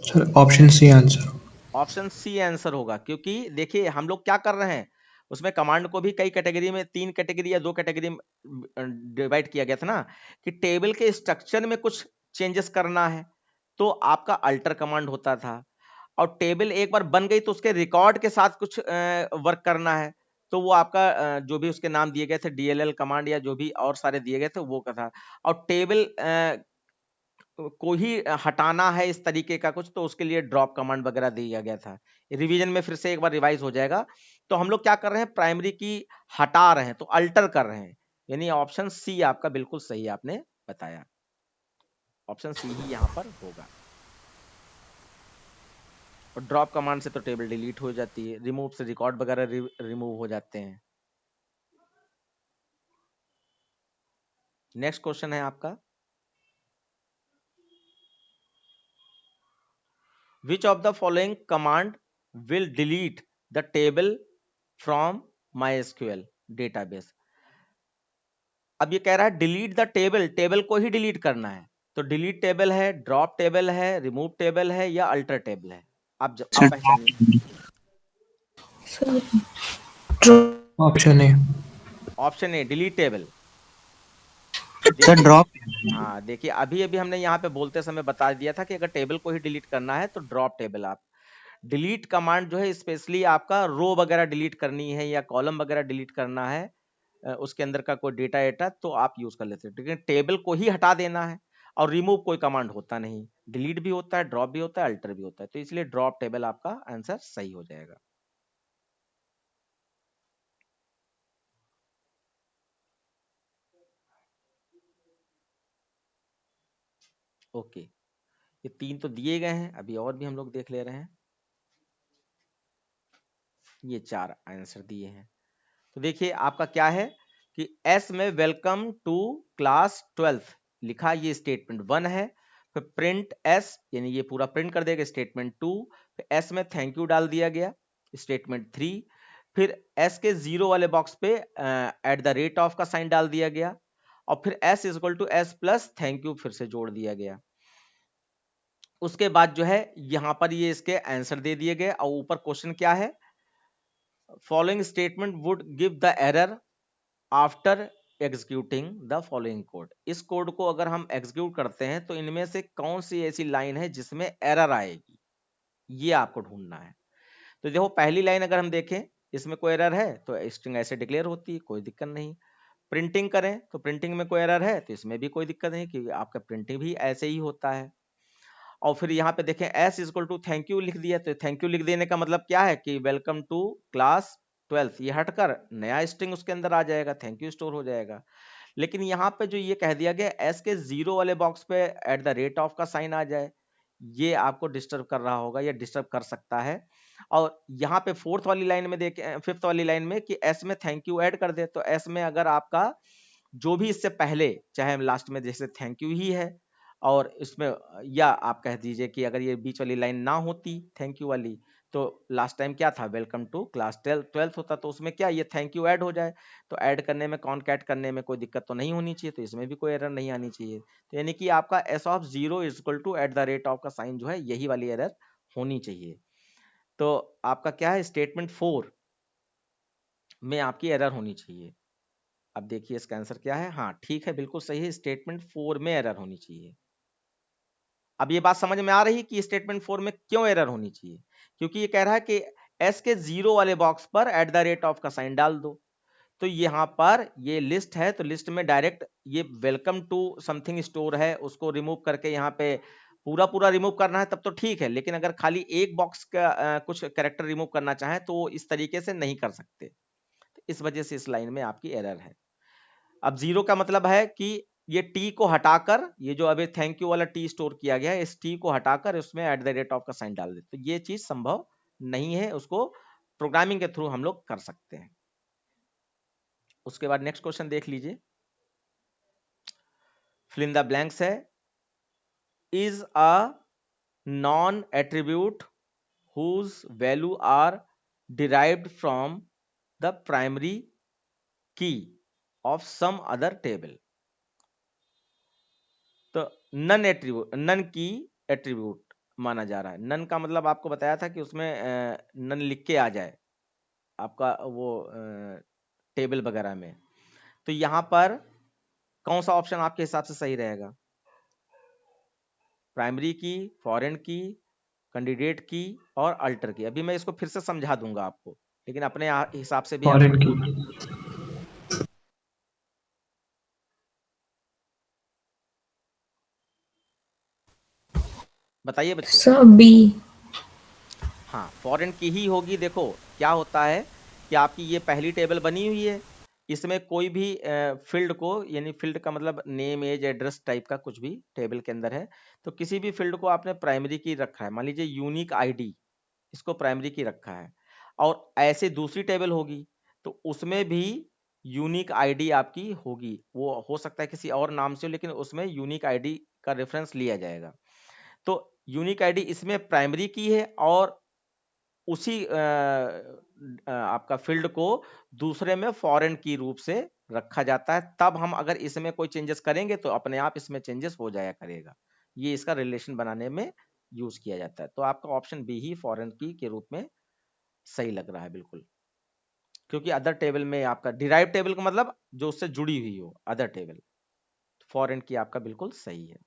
Sir option C answer. Option C answer होगा, क्योंकि देखिए हम लोग क्या कर रहे हैं, उसमें कमांड को भी कई कैटेगरी में, 3 कैटेगरी या 2 कैटेगरी में डिवाइड किया गया था ना, कि टेबल के स्ट्रक्चर में कुछ चेंजेस करना है तो आपका अल्टर कमांड होता था, और टेबल एक बार बन गई तो उसके रिकॉर्ड के साथ कुछ वर्क करना है तो वो आपका जो भी उसके नाम दिए गए थे, DLL कमांड या जो भी और सारे दिए गए थे वो का था। और टेबल को ही हटाना है इस तरीके का कुछ, तो उसके लिए ड्रॉप कमांड वगैरह दिया गया था। रिवीजन में फिर से एक बार रिवाइज हो जाएगा। तो हम लोग क्या कर रहे हैं, प्राइमरी की हटा रहे हैं तो अल्टर कर रहे हैं, यानी ऑप्शन सी आपका बिल्कुल सही आपने बताया, ऑप्शन सी ही यहाँ पर होगा। और ड्रॉप कमांड से तो टेबल डिलीट हो जाती है, रिमूव से रिकॉर्ड वगैरह रिमूव हो जाते हैं। नेक्स्ट क्वेश्चन है आपका, विच of the following command will delete the table from MySQL database. अब ये कह रहा है डिलीट द टेबल, टेबल को ही डिलीट करना है, तो डिलीट टेबल है, ड्रॉप टेबल है, रिमूव टेबल है, या अल्टर टेबल है, आप सर पहचानिए। Option A. Option A delete table. Sir देखिए, ड्रॉप। हाँ देखिए, अभी अभी हमने यहाँ पे बोलते समय बता दिया था कि अगर टेबल को ही डिलीट करना है तो ड्रॉप टेबल। आप डिलीट कमांड जो है स्पेशली आपका रो वगैरह डिलीट करनी है या कॉलम वगैरह डिलीट करना है, उसके अंदर का कोई डेटा एटा तो आप यूज कर लेते हैं, लेकिन टेबल को ही हटा देना है और रिमूव कोई कमांड होता नहीं, डिलीट भी होता है, ड्रॉप भी होता है, अल्टर भी होता है, तो इसलिए ड्रॉप टेबल आपका आंसर सही हो जाएगा। ओके, ये 3 तो दिए गए हैं, अभी और भी हम लोग देख ले रहे हैं। ये 4 आंसर दिए हैं, तो देखिए आपका क्या है कि एस में वेलकम टू क्लास 12th लिखा, ये स्टेटमेंट 1 है। फिर प्रिंट एस, यानी ये पूरा प्रिंट कर देगा, स्टेटमेंट 2। फिर एस में थैंक यू डाल दिया गया, स्टेटमेंट 3। फिर एस के 0 वाले बॉक्स पे @ का साइन डाल दिया गया, और फिर S equal to S plus thank you फिर से जोड़ दिया गया। उसके बाद जो है यहां पर ये इसके आंसर दे दिए गए, और ऊपर क्वेश्चन क्या है, following statement would give the error after executing the following code. इस कोड को अगर हम एग्जीक्यूट करते हैं तो इनमें से कौन सी ऐसी लाइन है जिसमें एरर आएगी, ये आपको ढूंढना है। तो देखो पहली लाइन अगर हम देखें, इसमें कोई एरर है तो स्ट्रिंग ऐसे डिक्लेयर होती है, कोई दिक्कत नहीं। प्रिंटिंग करें तो प्रिंटिंग में कोई एरर है तो इसमें भी कोई दिक्कत नहीं, क्योंकि आपका प्रिंटिंग भी ऐसे ही होता है। और फिर यहाँ पे देखें S equal to thank you लिख दिया, तो थैंक यू लिख देने का मतलब क्या है कि वेलकम टू क्लास 12th, ये हटकर नया स्ट्रिंग उसके अंदर आ जाएगा, थैंक यू स्टोर हो जाएगा। लेकिन यहाँ पे जो ये कह दिया गया एस के 0 वाले बॉक्स पे @ का साइन आ जाए, ये आपको डिस्टर्ब कर रहा होगा या डिस्टर्ब कर सकता है। और यहाँ पे 4th वाली लाइन में देखें, 5th वाली लाइन में कि एस में थैंक यू ऐड कर दे, तो एस में अगर आपका जो भी इससे पहले, चाहे लास्ट में जैसे थैंक यू ही है, और इसमें या आप कह दीजिए कि अगर ये बीच वाली लाइन ना होती थैंक यू वाली, तो लास्ट टाइम क्या था, वेलकम टू क्लास 12th होता, तो उसमें क्या ये थैंक यू ऐड हो जाए, तो ऐड करने में कॉन्कैट करने में कोई दिक्कत तो नहीं होनी चाहिए, तो इसमें भी कोई एरर नहीं आनी चाहिए। तो यानी कि आपका एस ऑफ 0 इक्वल टू @ का साइन जो है, यही वाली एरर होनी चाहिए। तो आपका क्या है, स्टेटमेंट 4 में आपकी एरर होनी चाहिए। अब देखिए इसका आंसर क्या है। हाँ ठीक है, बिल्कुल सही है, स्टेटमेंट 4 में एरर होनी चाहिए। अब ये बात समझ में आ रही है कि स्टेटमेंट 4 में क्यों एरर होनी चाहिए, क्योंकि ये कह रहा है कि एस के 0 वाले बॉक्स पर @ का साइन डाल दो। तो यहाँ पर ये लिस्ट है, तो लिस्ट में डायरेक्ट ये वेलकम टू समथिंग स्टोर है, उसको रिमूव करके यहाँ पे पूरा रिमूव करना है तब तो ठीक है, लेकिन अगर खाली एक बॉक्स का कुछ कैरेक्टर रिमूव करना चाहे तो इस तरीके से नहीं कर सकते। तो इस वजह से इस लाइन में आपकी एरर है। अब 0 का मतलब है कि ये टी को हटाकर, ये जो अभी थैंक यू वाला टी स्टोर किया गया है, इस टी को हटाकर उसमें @ का साइन डाल दे, तो ये चीज संभव नहीं है, उसको प्रोग्रामिंग के थ्रू हम लोग कर सकते हैं। उसके बाद नेक्स्ट क्वेश्चन देख लीजिए, फिल इन द ब्लैंक्स है, is a non attribute whose value are derived from the primary key of some other table. तो नन की एट्रीब्यूट माना जा रहा है। नन का मतलब आपको बताया था कि उसमें नन लिख के आ जाए आपका वो टेबल वगैरह में। तो यहां पर कौन सा ऑप्शन आपके हिसाब से सही रहेगा? प्राइमरी की, फॉरेन की, कैंडिडेट की और अल्टर की। अभी मैं इसको फिर से समझा दूंगा आपको, लेकिन अपने हिसाब से भी आप फॉरेन की। बताइए बच्चों। Sir B. हाँ फॉरेन की ही होगी। देखो क्या होता है कि आपकी ये पहली टेबल बनी हुई है, इसमें कोई भी फील्ड को, यानी फील्ड का मतलब नेम, एज, एड्रेस टाइप का कुछ भी टेबल के अंदर है, तो किसी भी फील्ड को आपने प्राइमरी की रखा है, मान लीजिए यूनिक आईडी, इसको प्राइमरी की रखा है, और ऐसे दूसरी टेबल होगी तो उसमें भी यूनिक आईडी आपकी होगी। वो हो सकता है किसी और नाम से हो, लेकिन उसमें यूनिक आईडी का रेफरेंस लिया जाएगा। तो यूनिक आईडी इसमें प्राइमरी की है, और उसी आपका फील्ड को दूसरे में फॉरेन की रूप से रखा जाता है। तब हम अगर इसमें कोई चेंजेस करेंगे तो अपने आप इसमें चेंजेस हो जाया करेगा। ये इसका रिलेशन बनाने में यूज किया जाता है। तो आपका ऑप्शन बी ही फॉरेन की के रूप में सही लग रहा है बिल्कुल, क्योंकि अदर टेबल में आपका डिराइव टेबल का मतलब जो उससे जुड़ी हुई हो, अदर टेबल। फॉरेन की आपका बिल्कुल सही है।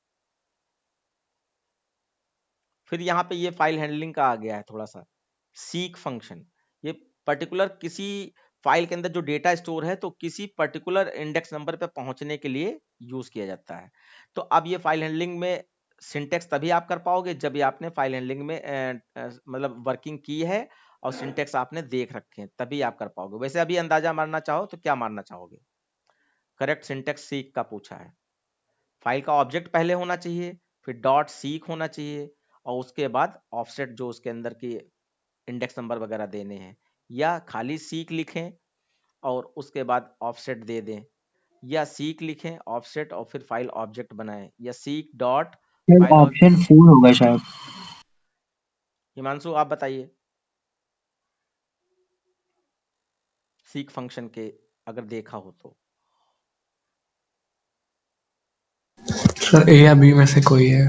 फिर यहाँ पे ये फाइल हैंडलिंग का आ गया है थोड़ा सा, सीक फंक्शन। ये पर्टिकुलर किसी फाइल के अंदर जो डेटा स्टोर है, तो किसी पर्टिकुलर इंडेक्स नंबर पे पहुंचने के लिए यूज किया जाता है। तो अब ये फाइल हैंडलिंग में सिंटेक्स तभी आप कर पाओगे जब ये आपने फाइल हैंडलिंग में मतलब वर्किंग की है और सिंटेक्स आपने देख रखे हैं, तभी आप कर पाओगे। वैसे अभी अंदाजा मारना चाहो तो क्या मारना चाहोगे? करेक्ट सिंटेक्स सीक का पूछा है। फाइल का ऑब्जेक्ट पहले होना चाहिए, फिर डॉट सीक होना चाहिए, और उसके बाद ऑफसेट जो उसके अंदर की इंडेक्स नंबर वगैरह देने हैं, या खाली सीक लिखें और उसके बाद ऑफसेट दे दें, या सीक लिखें ऑफसेट और फिर फाइल ऑब्जेक्ट बनाएं, या सीक डॉट फाइल। ऑप्शन 4 होगा शायद। हिमांशु आप बताइए, सीक फंक्शन के अगर देखा हो तो। सर ए या बी में से कोई है।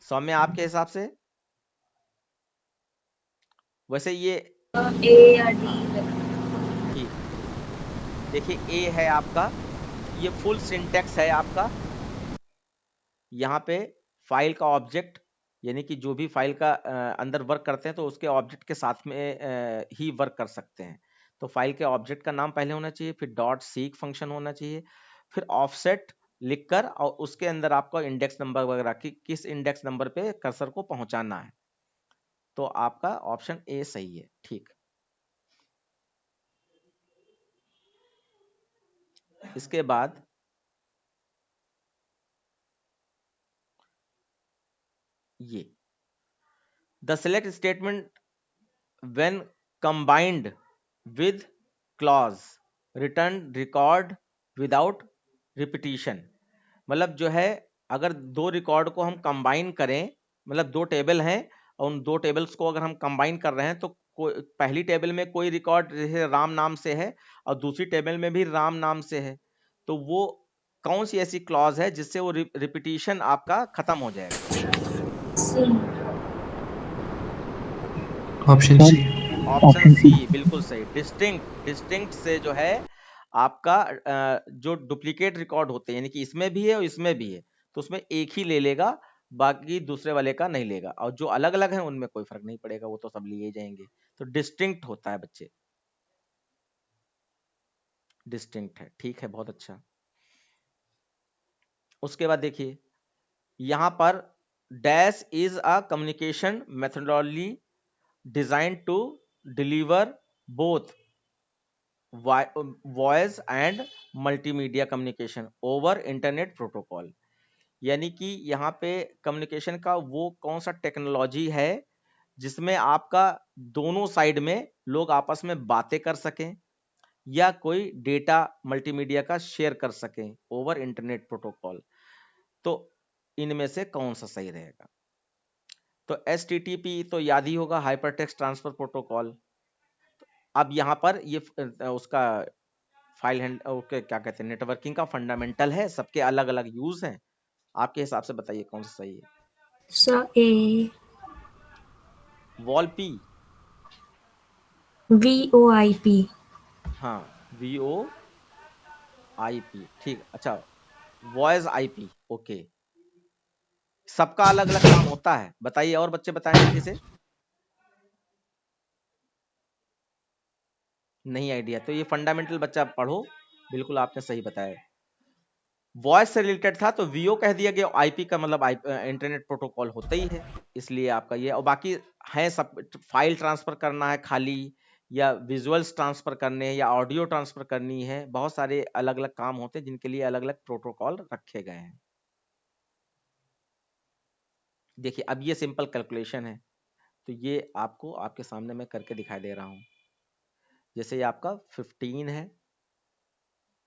सौम्य आपके हिसाब से? वैसे ये ए या डी। ठीक, देखिए ए है आपका, ये फुल सिंटेक्स है आपका। यहाँ पे फाइल का ऑब्जेक्ट, यानी कि जो भी फाइल का अंदर वर्क करते हैं तो उसके ऑब्जेक्ट के साथ में ही वर्क कर सकते हैं। तो फाइल के ऑब्जेक्ट का नाम पहले होना चाहिए, फिर डॉट सीक फंक्शन होना चाहिए, फिर ऑफसेट लिखकर, और उसके अंदर आपको इंडेक्स नंबर वगैरह की किस इंडेक्स नंबर पे कर्सर को पहुंचाना है। तो आपका ऑप्शन ए सही है। ठीक, इसके बाद ये the select statement when combined with clause return record without repetition। मतलब जो है, अगर दो रिकॉर्ड को हम कंबाइन करें, मतलब दो टेबल हैं और उन दो टेबल्स को अगर हम कंबाइन कर रहे हैं, तो पहली टेबल में कोई रिकॉर्ड जैसे राम नाम से है और दूसरी टेबल में भी राम नाम से है, तो वो कौन सी ऐसी क्लॉज है जिससे वो रिपीटिशन आपका खत्म हो जाएगा? Option C. ऑप्शन सी बिल्कुल सही। डिस्टिंक्ट से जो है आपका जो डुप्लीकेट रिकॉर्ड होते हैं, यानी कि इसमें भी है और इसमें भी है, तो उसमें एक ही ले लेगा, बाकी दूसरे वाले का नहीं लेगा, और जो अलग अलग है उनमें कोई फर्क नहीं पड़ेगा, वो तो सब लिए जाएंगे। तो डिस्टिंक्ट होता है बच्चे, डिस्टिंक्ट है। ठीक है, बहुत अच्छा। उसके बाद देखिए यहां पर dash is a communication methodology design to deliver both voice and multimedia communication over internet protocol. यानी कि यहाँ पे कम्युनिकेशन का वो कौन सा टेक्नोलॉजी है जिसमें आपका दोनों साइड में लोग आपस में बातें कर सकें या कोई डेटा मल्टीमीडिया का शेयर कर सकें ओवर इंटरनेट प्रोटोकॉल। तो इनमें से कौन सा सही रहेगा? तो HTTP तो याद ही होगा, हाइपरटेक्स्ट ट्रांसफर प्रोटोकॉल। अब यहाँ पर ये उसका फाइल हैंड ओके क्या कहते हैं, नेटवर्किंग का फंडामेंटल है, सबके अलग अलग यूज हैं। आपके हिसाब से बताइए कौन सा सही है? सर ए, वॉलपी, VOIP। हाँ VOIP, ठीक। अच्छा, वॉइस IP, ओके। सबका अलग अलग काम होता है, बताइए और बच्चे बताएं जल्दी से। नहीं आइडिया, तो ये फंडामेंटल बच्चा पढ़ो, बिल्कुल आपने सही बताया। वॉइस से रिलेटेड था तो वीओ कह दिया गया, आईपी का मतलब इंटरनेट प्रोटोकॉल होता ही है, इसलिए आपका ये। और बाकी है सब, फाइल ट्रांसफर करना है खाली, या विजुअल्स ट्रांसफर करने हैं, या ऑडियो ट्रांसफर करनी है, बहुत सारे अलग अलग काम होते हैं जिनके लिए अलग अलग प्रोटोकॉल रखे गए हैं। देखिए अब ये सिंपल कैलकुलेशन है, तो ये आपको आपके सामने मैं करके दिखाई दे रहा हूं। जैसे ये आपका 15 है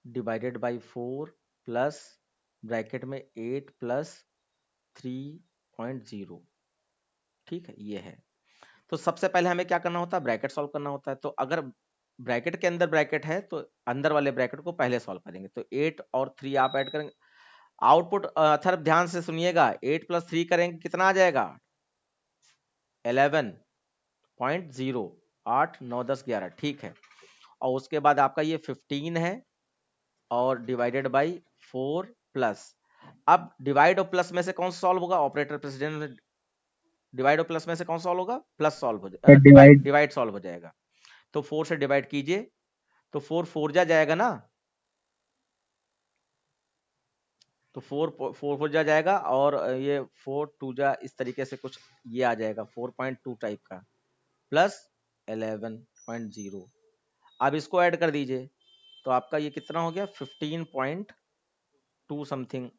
डिवाइडेड बाई 4 प्लस ब्रैकेट में 8 प्लस 3.0, ठीक है, ये है। तो सबसे पहले हमें क्या करना होता है, ब्रैकेट सॉल्व करना होता है। तो अगर ब्रैकेट के अंदर ब्रैकेट है तो अंदर वाले ब्रैकेट को पहले सॉल्व करेंगे। तो 8 और 3 आप ऐड करेंगे, आउटपुट थर ध्यान से सुनिएगा, 8 प्लस 3 करेंगे कितना आ जाएगा, 11.0, 8 9 10 11, ठीक है। और उसके बाद आपका ये 15 है और डिवाइडेड बाई 4 प्लस। अब डिवाइड और प्लस में से कौन सा सॉल्व होगा, ऑपरेटर प्रेसिडेंट, डिवाइड और प्लस में से कौन सॉल्व होगा, प्लस सॉल्व हो जाएगा, डिवाइड सॉल्व हो जाएगा। तो 4 से डिवाइड कीजिए, तो 4 4 जा जाएगा ना, तो 4 4 जा जाएगा, और ये 4 2 जा, इस तरीके से कुछ ये आ जाएगा 4.2 टाइप का, प्लस 11.0। अब इसको ऐड कर दीजिए, तो आपका ये कितना हो गया, 15.2 समथिंग।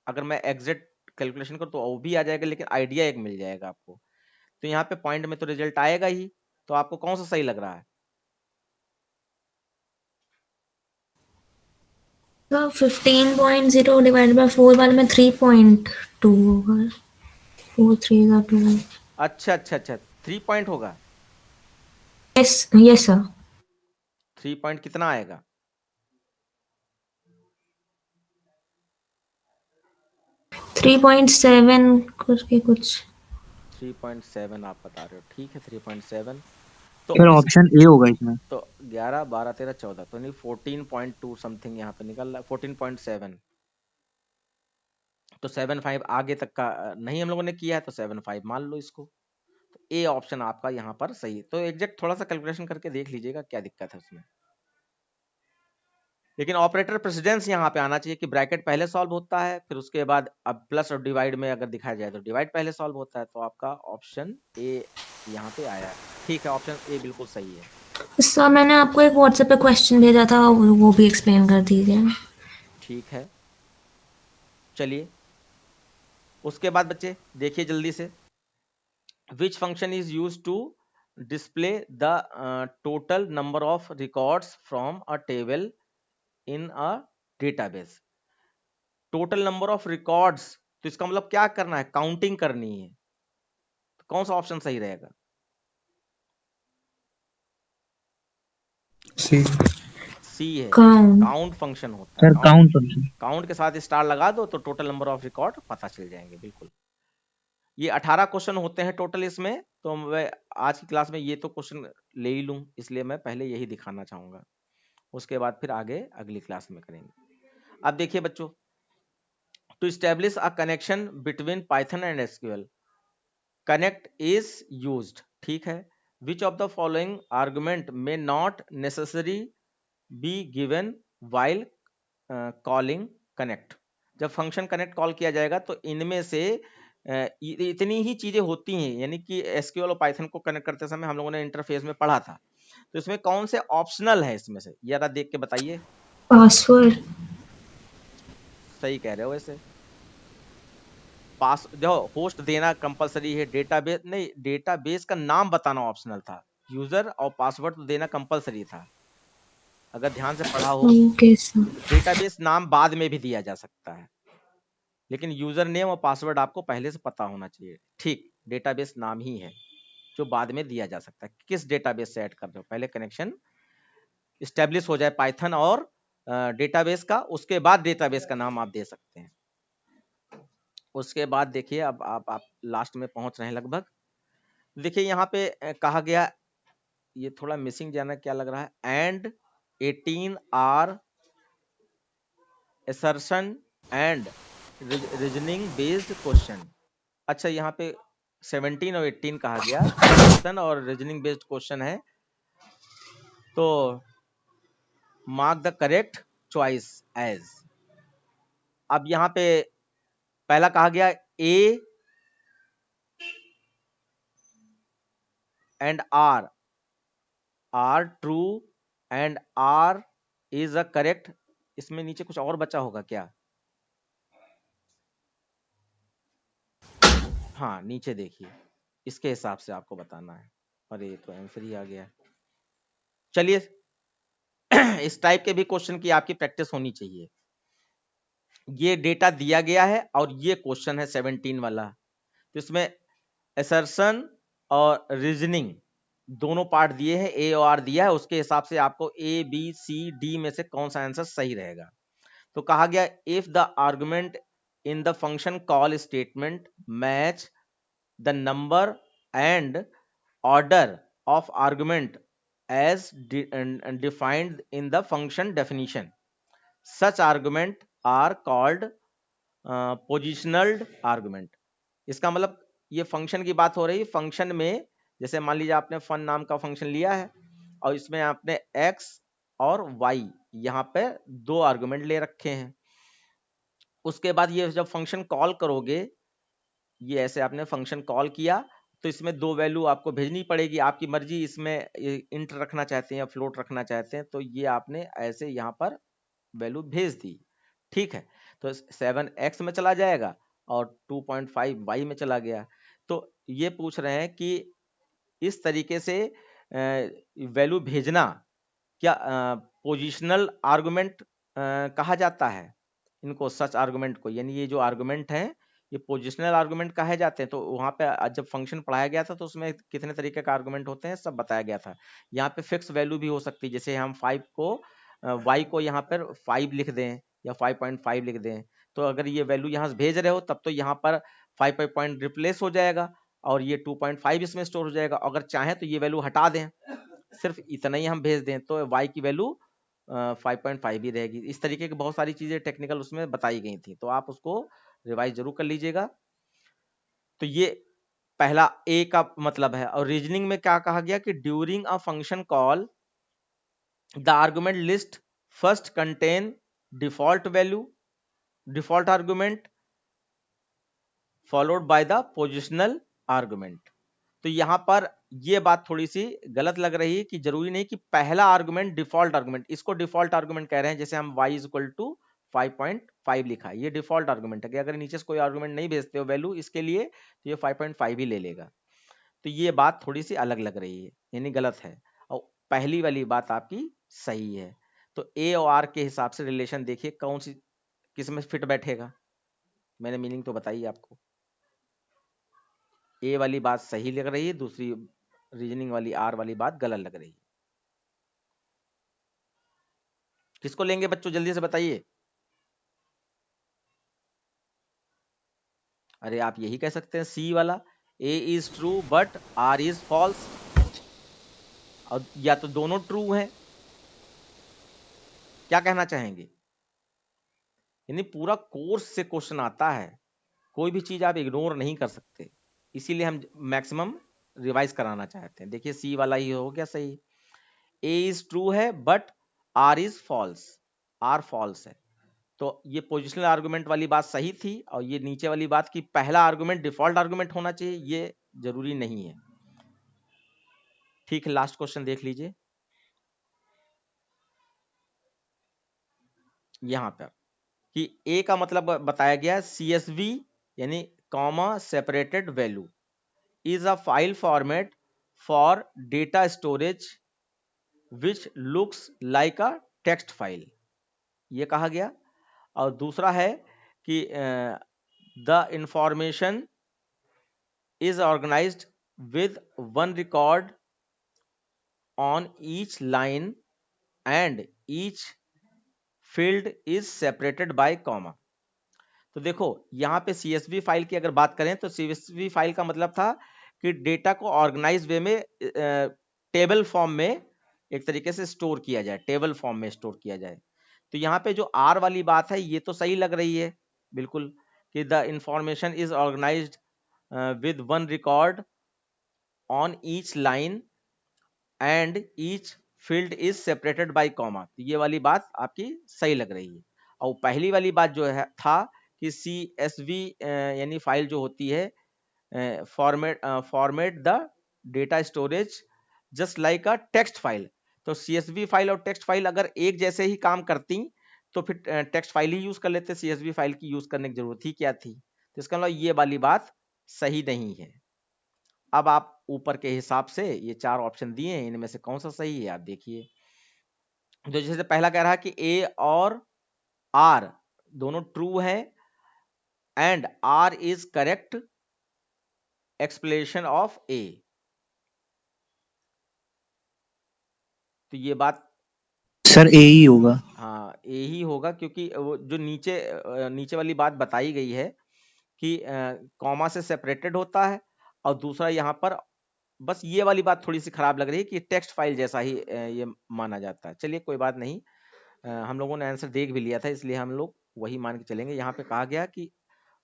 अगर मैं एग्जैक्ट कैलकुलेशन करूँ तो वो भी आ जाएगा, लेकिन आइडिया एक मिल जाएगा आपको। तो यहाँ पे पॉइंट में तो रिजल्ट आएगा ही। तो आपको कौन सा सही लग रहा है? सर 15.0 डिवाइड बाय 4 वाले में 3.2 होगा। 4 3 का 2। अच्छा अच्छा अच्छा, 3 पॉइंट होगा। Yes yes sir. 3 पॉइंट कितना आएगा? 3.7 करके कुछ। 3.7 आप बता रहे हो, ठीक है 3.7। तो फिर ऑप्शन ए होगा इसमें। तो 11 12 13 14, तो नहीं 14.2 समथिंग यहाँ पे निकल रहा है, 14.7। तो 7.5 आगे तक का नहीं हम लोगों ने किया है, तो 7.5 मान लो इसको। तो ए ऑप्शन आपका यहाँ पर सही है। तो एग्जैक्ट थोड़ा सा कैलकुलेशन करके देख लीजिएगा क्या दिक्कत है उसमें। लेकिन ऑपरेटर प्रेसिडेंस यहाँ पे आना चाहिए कि ब्रैकेट पहले सॉल्व होता है, फिर उसके बाद अब प्लस और डिवाइड में अगर दिखाया जाए तो डिवाइड पहले सॉल्व होता है। तो आपका ऑप्शन ए यहाँ पे आया है, ठीक है, ऑप्शन ए बिल्कुल सही है। सर मैंने आपको एक व्हाट्सएप पे क्वेश्चन भेजा था, वो भी एक्सप्लेन कर दीजिए। ठीक है, चलिए उसके बाद बच्चे देखिए जल्दी से, which function is use to display the total number of records from a table in a database. Total number of records, तो इसका मतलब क्या करना है, काउंटिंग करनी है। तो कौन सा ऑप्शन सही रहेगा? सी। सी है, काउंट। काउंट फंक्शन होता है। Sir count function. काउंट के साथ स्टार लगा दो तो टोटल नंबर ऑफ रिकॉर्ड पता चल जाएंगे, बिल्कुल। ये 18 क्वेश्चन होते हैं टोटल इसमें, तो मैं आज की क्लास में ये तो क्वेश्चन ले ही लूँ, इसलिए मैं पहले यही दिखाना चाहूँगा, उसके बाद फिर आगे अगली क्लास में करेंगे। अब देखिए बच्चों, to establish a connection between Python and SQL, connect is used, ठीक है। Which of the following argument may not necessary be given while calling connect. जब फंक्शन कनेक्ट कॉल किया जाएगा तो इनमें से इतनी ही चीजें होती हैं, यानी कि एसक्यूएल और पाइथन को कनेक्ट करते समय हम लोगों ने इंटरफेस में पढ़ा था, तो इसमें कौन से ऑप्शनल है इसमें से, जरा देख के बताइए। पासवर्ड। सही कह रहे हो वैसे, पास जो होस्ट देना कंपलसरी है, डेटाबेस नहीं, डेटाबेस का नाम बताना ऑप्शनल था, यूजर और पासवर्ड तो देना कंपलसरी था, अगर ध्यान से पढ़ा हो। Okay sir. डेटाबेस नाम बाद में भी दिया जा सकता है, लेकिन यूजर नेम और पासवर्ड आपको पहले से पता होना चाहिए, ठीक। डेटाबेस नाम ही है जो बाद में दिया जा सकता है, किस डेटाबेस से ऐड कर रहे हो, पहले कनेक्शन इस्टेब्लिश हो जाए पाइथन और डेटाबेस का, उसके बाद डेटाबेस का नाम आप दे सकते हैं। उसके बाद देखिए, अब आप लास्ट में पहुंच रहे हैं लगभग। देखिए यहाँ पे कहा गया, ये थोड़ा मिसिंग जाना क्या लग रहा है, and 18 R assertion and reasoning based question. अच्छा, यहाँ पे 17 और 18 कहा गया, assertion और रीजनिंग बेस्ड क्वेश्चन है, तो mark the correct choice as. अब यहाँ पे पहला कहा गया A and R true and R is a correct, इसमें नीचे कुछ और बचा होगा क्या? हाँ, नीचे देखिए, इसके हिसाब से आपको बताना है। अरे ये तो आंसर ही आ गया। चलिए, इस टाइप के भी क्वेश्चन की आपकी प्रैक्टिस होनी चाहिए। ये डेटा दिया गया है और ये क्वेश्चन है 17 वाला, तो इसमें असर्शन और रीजनिंग दोनों पार्ट दिए हैं, ए और आर दिया है, उसके हिसाब से आपको ए बी सी डी में से कौन सा आंसर सही रहेगा। तो कहा गया, if the argument in the function call statement match the number and order of argument as defined in the function definition, such argument are called positional argument। इसका मतलब ये फंक्शन की बात हो रही है, फंक्शन में जैसे मान लीजिए आपने फन नाम का फंक्शन लिया है और इसमें आपने x और y यहाँ पे दो आर्गुमेंट ले रखे हैं, उसके बाद ये जब फंक्शन कॉल करोगे, ये ऐसे आपने फंक्शन कॉल किया तो इसमें दो वैल्यू आपको भेजनी पड़ेगी, आपकी मर्जी, इसमें इंट रखना चाहते हैं या फ्लोट रखना चाहते हैं, तो ये आपने ऐसे यहाँ पर वैल्यू भेज दी, ठीक है। तो 7x में चला जाएगा और 2.5 y में चला गया। तो ये पूछ रहे हैं कि इस तरीके से वैल्यू भेजना क्या पोजिशनल आर्गुमेंट कहा जाता है इनको, सच आर्गुमेंट को, यानी ये जो आर्गुमेंट है ये पोजिशनल आर्गुमेंट कहे जाते हैं। तो वहां पे जब फंक्शन पढ़ाया गया था तो उसमें कितने तरीके का आर्गुमेंट होते हैं सब बताया गया था। यहाँ पे फिक्स वैल्यू भी हो सकती है, जैसे हम 5 को y को यहाँ पर 5 लिख दें या 5.5 लिख दें, तो अगर ये वैल्यू यहाँ से भेज रहे हो तब तो यहाँ पर 5 पॉइंट रिप्लेस हो जाएगा और ये 2.5 इसमें स्टोर हो जाएगा। अगर चाहें तो ये वैल्यू हटा दें, सिर्फ इतना ही हम भेज दें, तो y की वैल्यू 5.5 ही रहेगी। इस तरीके की बहुत सारी चीजें टेक्निकल उसमें बताई गई थी, तो आप उसको रिवाइज जरूर कर लीजिएगा। तो ये पहला ए का मतलब है। और रीजनिंग में क्या कहा गया कि during a function call the argument list first contain default value, default argument followed by the positional argument. तो यहां पर ये बात थोड़ी सी गलत लग रही है कि जरूरी नहीं कि पहला आर्गुमेंट डिफॉल्ट आर्गुमेंट, इसको डिफॉल्ट आर्गुमेंट कह रहे हैं, जैसे हम y इक्वल टू 5.5 लिखा है, ये डिफॉल्ट आर्गुमेंट है कि अगर नीचे से कोई आर्गुमेंट नहीं भेजते हो वैल्यू इसके लिए तो ये 5.5 ही ले लेगा। तो ये बात थोड़ी सी अलग लग रही है, यानी गलत है, और पहली वाली बात आपकी सही है। तो ए और आर के हिसाब से रिलेशन देखिए कौन सी किस में फिट बैठेगा, मैंने मीनिंग तो बताई आपको। ए वाली बात सही लग रही है, दूसरी रीजनिंग वाली आर वाली बात गलत लग रही है। किसको लेंगे बच्चों, जल्दी से बताइए। अरे आप यही कह सकते हैं सी वाला, A is true but R is false, और या तो दोनों ट्रू हैं। क्या कहना चाहेंगे? यानी पूरा कोर्स से क्वेश्चन आता है, कोई भी चीज आप इग्नोर नहीं कर सकते, इसीलिए हम मैक्सिमम रिवाइज कराना चाहते हैं। देखिए सी वाला ही हो गया सही, ए इज ट्रू है but R is false, R false है। तो ये पोजिशनल आर्गुमेंट वाली बात सही थी, और ये नीचे वाली बात कि पहला आर्गुमेंट डिफॉल्ट आर्गुमेंट होना चाहिए, ये जरूरी नहीं है। ठीक है, लास्ट क्वेश्चन देख लीजिए यहां पर कि ए का मतलब बताया गया CSV यानी comma separated value is a file format for data storage which looks like a text file, ये कहा गया। और दूसरा है कि the information is organized with one record on each line and each field is separated by comma। तो देखो यहाँ पे CSV फाइल की अगर बात करें तो CSV फाइल का मतलब था कि डेटा को ऑर्गेनाइज वे में टेबल फॉर्म में एक तरीके से स्टोर किया जाए, टेबल फॉर्म में स्टोर किया जाए। तो यहाँ पे जो आर वाली बात है ये तो सही लग रही है बिल्कुल, कि the information is organized with one record on each line and each field is separated by comma, तो ये वाली बात आपकी सही लग रही है। और पहली वाली बात जो है था कि CSV यानी फाइल जो होती है format the data storage just like a text file. तो CSV फाइल और टेक्स्ट फाइल अगर एक जैसे ही काम करती तो फिर टेक्स्ट फाइल ही यूज कर लेते, CSV फाइल की यूज करने की जरूरत ही क्या थी। तो इसका मतलब ये वाली बात सही नहीं है। अब आप ऊपर के हिसाब से ये चार ऑप्शन दिए हैं, इनमें से कौन सा सही है आप देखिए। तो जैसे पहला कह रहा है कि ए और आर दोनों ट्रू है and R is correct explanation of A, तो ये बात सर ए ही होगा। हाँ ए ही होगा, क्योंकि वो जो नीचे वाली बात बताई गई है कि कॉमा से सेपरेटेड होता है, और दूसरा यहाँ पर बस ये वाली बात थोड़ी सी खराब लग रही है कि टेक्स्ट फाइल जैसा ही ये माना जाता है। चलिए कोई बात नहीं, हम लोगों ने आंसर देख भी लिया था इसलिए हम लोग वही मान के चलेंगे। यहाँ पे कहा गया कि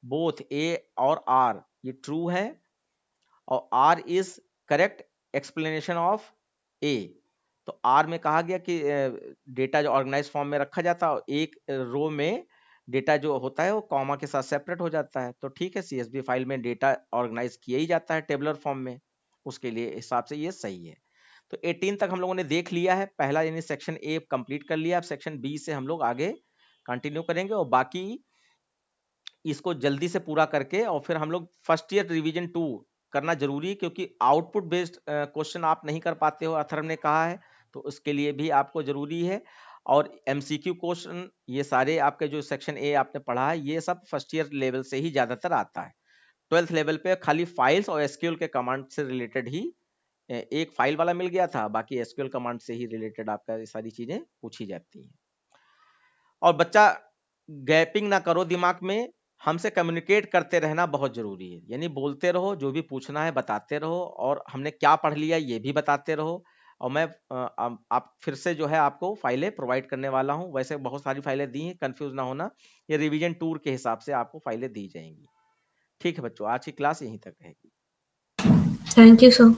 बोथ ए और आर ये ट्रू है और R is correct explanation of A. तो आर में कहा गया कि डेटा जो ऑर्गेनाइज फॉर्म में रखा जाता है, एक रो में डेटा जो होता है वो कॉमा के साथ सेपरेट हो जाता है। तो ठीक है, CSV फाइल में डेटा ऑर्गेनाइज किया ही जाता है टेबुलर फॉर्म में, उसके लिए हिसाब से ये सही है। तो 18 तक हम लोगों ने देख लिया है, पहला यानी सेक्शन ए कंप्लीट कर लिया। अब सेक्शन बी से हम लोग आगे कंटिन्यू करेंगे और बाकी इसको जल्दी से पूरा करके और फिर हम लोग फर्स्ट ईयर रिवीजन 2 करना जरूरी है, क्योंकि आउटपुट बेस्ड क्वेश्चन आप नहीं कर पाते हो, अथर्व ने कहा है, तो उसके लिए भी आपको जरूरी है। और MCQ क्वेश्चन ये सारे आपके जो सेक्शन ए आपने पढ़ा है ये सब फर्स्ट ईयर लेवल से ही ज्यादातर आता है। 12th लेवल पे खाली फाइल्स और SQL के कमांड से रिलेटेड ही एक फाइल वाला मिल गया था, बाकी SQL कमांड से ही रिलेटेड आपका ये सारी चीजें पूछी जाती हैं। और बच्चा गैपिंग ना करो दिमाग में, हमसे कम्युनिकेट करते रहना बहुत जरूरी है, यानी बोलते रहो, जो भी पूछना है बताते रहो, और हमने क्या पढ़ लिया ये भी बताते रहो। और मैं आप फिर से जो है आपको फाइलें प्रोवाइड करने वाला हूं, वैसे बहुत सारी फाइलें दी हैं, कंफ्यूज ना होना, ये रिवीजन टूर के हिसाब से आपको फाइलें दी जाएंगी। ठीक है बच्चों, आज की क्लास यहीं तक रहेगी। Thank you sir.